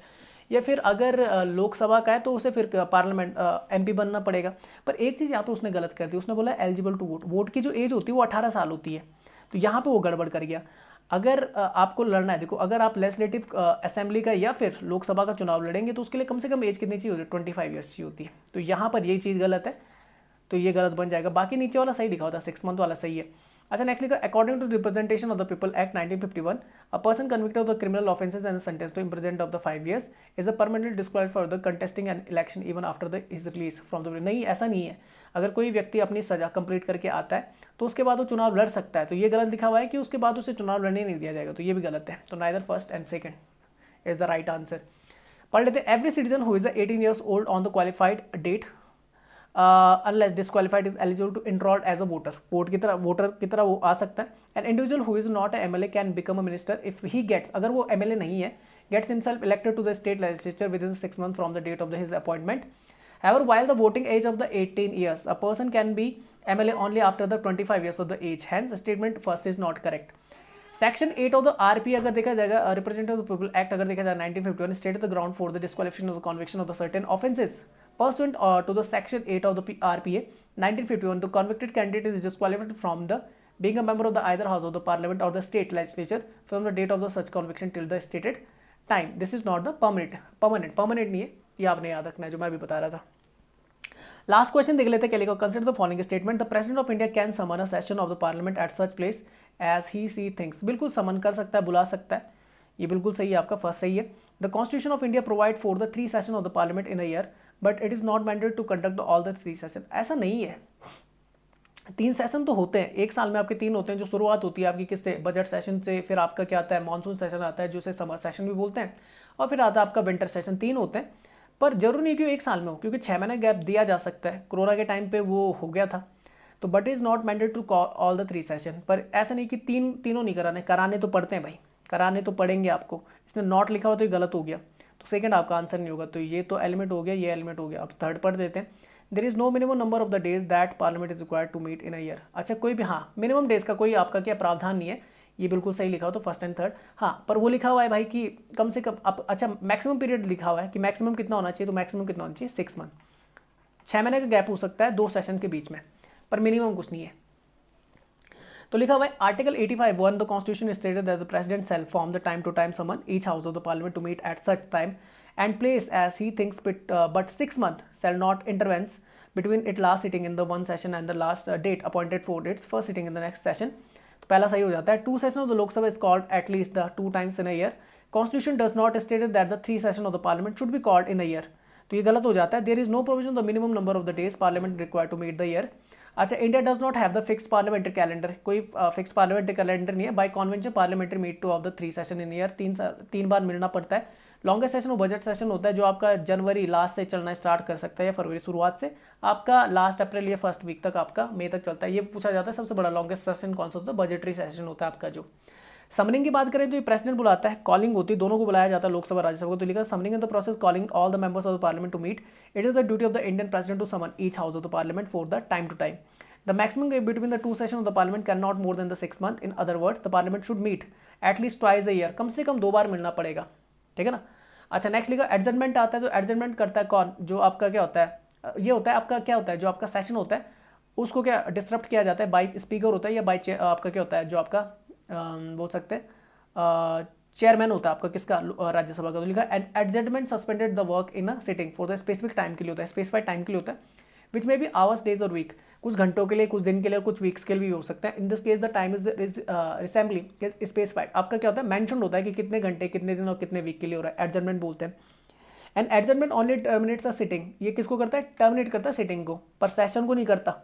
या फिर अगर लोकसभा का है तो उसे फिर पार्लियामेंट एमपी बनना पड़ेगा। पर एक चीज़ यहाँ पे उसने गलत कर दी, उसने बोला एलिजिबल टू वोट, वोट की जो एज होती है वो 18 साल होती है, तो यहाँ पे वो गड़बड़ कर गया। अगर आपको लड़ना है, देखो अगर आप लेजिस्लेटिव असेंबली का या फिर लोकसभा का चुनाव लड़ेंगे तो उसके लिए कम से कम एज कितनी चाहिए होती है, 25 ईयर्स चाहिए होती है। तो यहाँ पर ये चीज़ गलत है, तो ये गलत बन जाएगा। बाकी नीचे वाला सही लिखा होता है, 6 month वाला सही है। अच्छा नेक्स्ट लिखा, according to representation of the people act 1951, a person convicted of the criminal offences and sentence to imprisonment of the 5 years is a permanent disqualified for the contesting an election even after the his release from the. नहीं, ऐसा नहीं है। अगर कोई व्यक्ति अपनी सजा complete करके आता है तो उसके बाद वो चुनाव लड़ सकता है, तो ये गलत लिखा हुआ है कि उसके बाद उसे चुनाव लड़ने नहीं दिया जाएगा, तो ये भी गलत है। तो neither first and second is the right answer. पढ़ लेते हैं। Every citizen who is 18 years old on the qualified date unless disqualified is eligible to enroll as a voter, vote की तरह वोटर की तरह वो आ सकता है। An individual who is not MLA can become a minister if he gets, अगर वो एमएलए नहीं है, gets himself elected to the state legislature with in 6 months from the date of his appointment. However, while the voting age of the 18 years, a person can be MLA only after the 25 years of the age. Hence, statement first is not correct. Section 8 of the RP अगर देखा जाएगा, Representative of the People Act अगर देखा जाए 1951 stated the ground for the disqualification of the conviction of the certain offences. Pursuant to the Section 8 of the RPA 1951, the convicted candidate is disqualified from the being a member of the either house of the parliament or the state legislature from the date of the such conviction till the stated time. This is not the permanent नहीं है, ये आपने याद रखना है जो मैं अभी बता रहा था। लास्ट क्वेश्चन देख लेते हैं, क्या लिखा, consider the following statement, the president of India can summon a session of the parliament at such place as he see things. बिल्कुल समन कर सकता है, बुला सकता है, ये बिल्कुल सही है आपका, फर्स्ट सही है। The constitution of India provide for the 3 sessions of the parliament in a year but it is not mandatory to conduct all the 3 sessions। ऐसा नहीं है, 3 सेशन तो होते हैं एक साल में, आपके 3 होते हैं। जो शुरुआत होती है आपकी किससे, बजट सेशन से, फिर आपका क्या आता है मानसून सेशन आता है जिसे समर सेशन भी बोलते हैं, और फिर आता है आपका विंटर सेशन। 3 होते हैं, पर जरूरी नहीं कि एक साल में हो, क्योंकि 6 महीने गैप दिया जा सकता है। कोरोना के टाइम पे वो हो गया था, तो but is not mandatory to call all the 3 sessions। पर ऐसा नहीं कि तीनों नहीं कराने तो पड़ते हैं भाई, कराने तो पड़ेंगे आपको। इसने नॉट लिखा हुआ तो ये गलत हो गया, तो सेकंड आपका आंसर नहीं होगा। तो ये तो एलिमेंट हो गया, ये एलिमेंट हो गया। अब थर्ड पढ़ देते हैं। There is no minimum number of the days that parliament is required to meet in a year. अच्छा कोई भी, हाँ मिनिमम डेज का कोई आपका क्या प्रावधान नहीं है, ये बिल्कुल सही लिखा हो, तो फर्स्ट एंड थर्ड। हाँ पर वो लिखा हुआ है भाई कि कम से कम अच्छा मैक्सिमम पीरियड लिखा हुआ है कि मैक्सिमम कितना होना चाहिए, तो मैक्सिमम कितना होना चाहिए 6 month। 6 महीने का गैप हो सकता है 2 सेशन के बीच में, पर मिनिमम कुछ नहीं है। तो लिखा हुआ है article 85(1) the constitution stated that the president shall from the time to time summon each house of the parliament to meet at such time and place as he thinks but 6 months shall not intervenes between it last sitting in the one session and the last date appointed for its first sitting in the next session। तो पहला सही हो जाता है। 2 sessions of the Lok Sabha is called at least the 2 times in a year। Constitution does not state that the 3 sessions of the Parliament should be called in a year। तो ये गलत हो जाता है। There is no provision the minimum number of the days Parliament required to meet the year। अच्छा, India does not have the fix parliamentary calendar, कोई fix parliamentary calendar नहीं है। By convention parliamentary meet to of the 3 session in year, 3 बार मिलना पड़ता है। Longest session वो budget session होता है जो आपका जनवरी लास्ट से चलना स्टार्ट कर सकता है या फरवरी शुरुआत से आपका लास्ट अप्रैल या फर्स्ट वीक तक आपका मई तक चलता है। ये पूछा जाता है सबसे बड़ा लॉन्गेस्ट सेशन कौन सा होता है, बजटरी सेशन होता है आपका। जो समनिंग की बात करें तो ये प्रेसिडेंट बुलाता है, कॉलिंग होती है, दोनों को बुलाया जाता है, लोकसभा राज्यसभा को। तो लिखा summoning in the process calling all the members of the parliament to meet, it is the duty of the Indian president to summon each house of the parliament for the time to time. The maximum gap between the 2 sessions of the parliament cannot more than the 6 month. In other words, the parliament should meet at least twice a year. कम से कम 2 बार मिलना पड़ेगा, ठीक है ना। अच्छा, next लिखा adjournment आता है। तो एडजर्नमेंट करता है कौन, जो आपका क्या होता है, ये होता है आपका क्या होता है, जो आपका सेशन होता है उसको क्या डिस्टर्ब किया जाता है बाई स्पीकर होता है या बाई आपका क्या होता है, जो आपका बोल सकते हैं चेयरमैन होता है आपका किसका, राज्यसभा का। तो लिखा adjournment suspended the work in a sitting for the specific time के लिए होता है, स्पेसिफाइड टाइम के लिए होता है, विच में भी आवर्स, डेज और वीक, कुछ घंटों के लिए, कुछ दिन के लिए, कुछ वीक्स के लिए भी हो सकता है। In this case the time is reasonably specified, आपका क्या होता है मेंशन होता है कि कितने घंटे, कितने दिन और कितने वीक के लिए हो रहा है, एडजर्नमेंट बोलते हैं। And adjournment only terminates a sitting, ये किसको करता है, टर्मिनेट करता है सिटिंग को, पर सेशन को नहीं करता।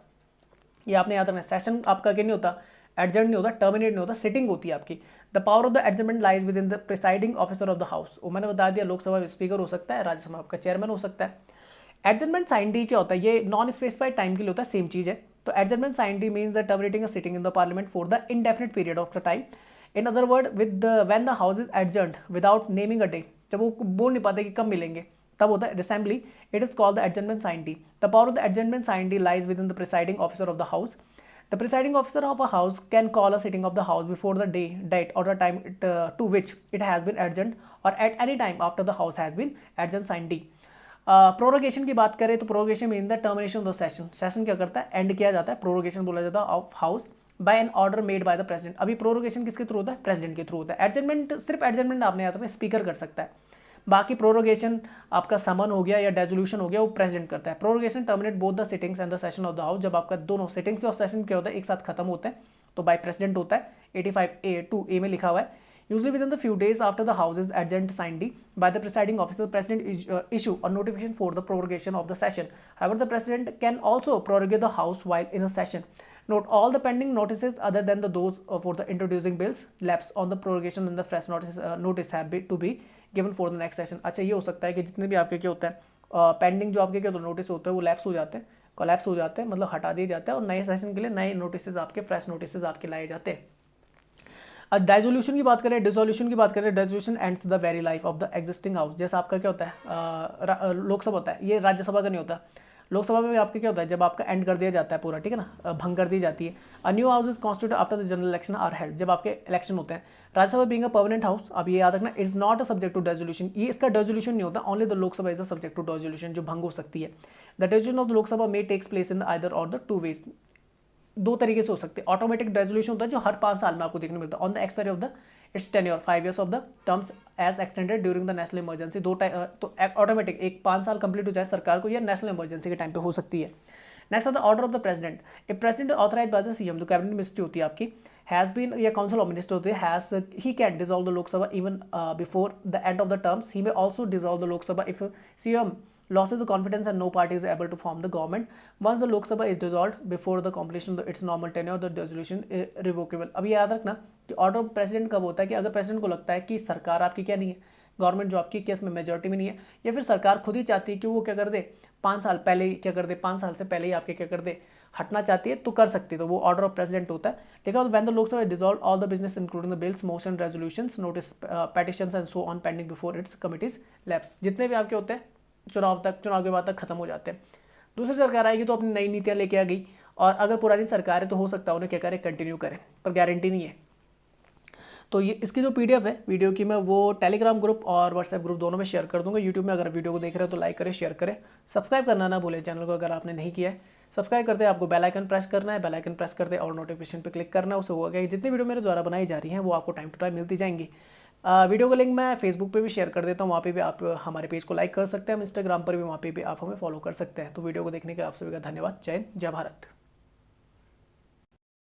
ये आपने याद रखना है, सेशन आपका क्या नहीं होता, एडजर्न नहीं होता, टर्मिनेट नहीं होता, सिटिंग होती है आपकी। The power of the adjournment lies within the presiding officer of the house, वो मैंने बता दिया, लोकसभा में स्पीकर हो सकता है, राज्यसभा आपका चेयरमैन हो सकता है। एडजर्नमेंट साइन डी क्या होता है, ये नॉन स्पेसिफाइड टाइम के लिए होता है, सेम चीज है। तो adjournment sine die means the terminating a sitting in the parliament for the indefinite period of the time. In other word, with when the house is adjourned without naming a day, जब वो बोल नहीं पाते कि कब मिलेंगे, तब होता है assembly, it is called the adjournment sine die. The power of the adjournment sine die lies within the presiding officer of the house. The presiding officer of a house can call a sitting of the house before the date or the time to which it has been adjourned or at any time after the house has been adjourned, signed D. Prorogation की बात करें तो prorogation mean the termination of the session, session क्या करता है, and किया जाता है, प्रोरोगेशन बोला जाता है of house by an order made by the president. अभी प्रोरोगेशन किसके थ्रू होता है, प्रेसिडेंट के थ्रू होता है। एडजर्नमेंट, सिर्फ एडजर्नमेंट आपने याद रखना स्पीकर कर सकता है, बाकी प्रोरोगेशन आपका समन हो गया या डेजोल्यूशन हो गया वो प्रेसिडेंट करता है। Prorogation terminate both the sittings and the session of the house, जब आपका दोनों सिटिंग्स और सेशन क्या होता है एक साथ खत्म होता है तो बाय प्रेसिडेंट होता है, 85A(2)(a) में लिखा हुआ है। Usually within the few days after the house is adjourned signed by the presiding officer, the president issue a notification for the prorogation of the session. However, the president can also prorogate the house while in a session. Note all the pending notices other than those for the introducing bills lapse on the prorogation and the fresh notice have to be given for the next session. अच्छा, ये हो सकता है कि जितने भी आपके क्या होता है पेंडिंग जो आपके क्या तो नोटिस होते हैं वो लैप्स हो जाते हैं, कोलैप्स हो जाते हैं, मतलब हटा दिए जाते हैं और नए सेशन के लिए नए नोटिस आपके फ्रेश नोटिस आपके लाए जाते हैं। डाइजोल्यूशन की बात करें, डिसोल्यूशन की बात करें, dissolution ends the very life of the existing house. जैसा आपका क्या होता है लोकसभा होता है, ये राज्यसभा का नहीं होता। लोकसभा में आपके क्या होता है जब आपका एंड कर दिया जाता है पूरा, ठीक है ना, भंग कर दी जाती है। A new house is constitute after the general election are held, जब आपके इलेक्शन होते हैं। Rajya Sabha being a permanent house, अब ये याद रखना, is not a subject to dissolution, ये इसका डिसोल्यूशन नहीं होता, only the Lok Sabha is a subject to dissolution, जो भंग हो सकती है। The dissolution of the Lok Sabha may takes place in either or the two ways, दो तरीके से हो सकते हैं। ऑटोमेटिक डिसोल्यूशन होता है जो हर 5 साल में आपको देखने मिलता है, on the expiry of the its tenure 5 years of the terms as extended during the national emergency. तो ऑटोमेटिक एक 5 साल कंप्लीट हो जाए सरकार को या नेशनल इमरजेंसी के टाइम पे हो सकती है। Next of the order of the president, a president authorize by the CM, जो कैबिनेट मिनिस्ट्री होती है आपकी, हैज बीन या काउंसिल ऑफ मिनिस्टर होती है, has he can dissolve the Lok Sabha even before the end of the terms. He may also dissolve the Lok Sabha if CM loses the confidence and no party is able to form the government. Once the Lok Sabha is dissolved before the completion of its normal tenure, the dissolution is revocable. अब ये याद रखना कि order of president कब होता है कि अगर प्रेसिडेंट को लगता है कि सरकार आपकी क्या नहीं है, गवर्नमेंट जो आपकी केस में मेजोरिटी में नहीं है, या फिर सरकार खुद ही चाहती है कि वो क्या कर दे 5 साल पहले ही क्या कर दे, 5 साल से पहले ही आपके क्या कर दे हटना चाहती है तो कर सकती है, तो वो ऑर्डर ऑफ प्रेसिडेंट होता है। देखा when the Lok Sabha dissolve all the business including the bills, motion, resolutions, notice, petitions and so on pending before it's committees lapse, जितने भी आपके होते हैं चुनाव के बाद तक खत्म हो जाते हैं। दूसरी सरकार आएगी तो अपनी नई नीतियां लेके आ गई, और अगर पुरानी सरकार है तो हो सकता है उन्हें क्या करें, कंटिन्यू करें, पर गारंटी नहीं है। तो ये इसकी जो पीडीएफ है वीडियो की, मैं वो टेलीग्राम ग्रुप और व्हाट्सएप ग्रुप दोनों में शेयर कर दूंगा। यूट्यूब में अगर वीडियो को देख रहे हो तो लाइक करें, शेयर करें, सब्सक्राइब करना ना भूलें चैनल को अगर आपने नहीं किया है। सब्सक्राइब करते आपको बेल आइकन प्रेस करना है, बेल आइकन प्रेस करते और नोटिफिकेशन पर क्लिक करना है, उससे होगा कि जितनी वीडियो मेरे द्वारा बनाई जा रही हैं वो आपको टाइम टू टाइम मिलती जाएंगी। वीडियो का लिंक मैं फेसबुक पे भी शेयर कर देता हूँ, वहाँ पे भी आप हमारे पेज को लाइक कर सकते हैं, हम इंस्टाग्राम पर भी वहाँ पे भी आप हमें फॉलो कर सकते हैं। तो वीडियो को देखने के लिए आप सभी का धन्यवाद। जय हिंद, जय भारत।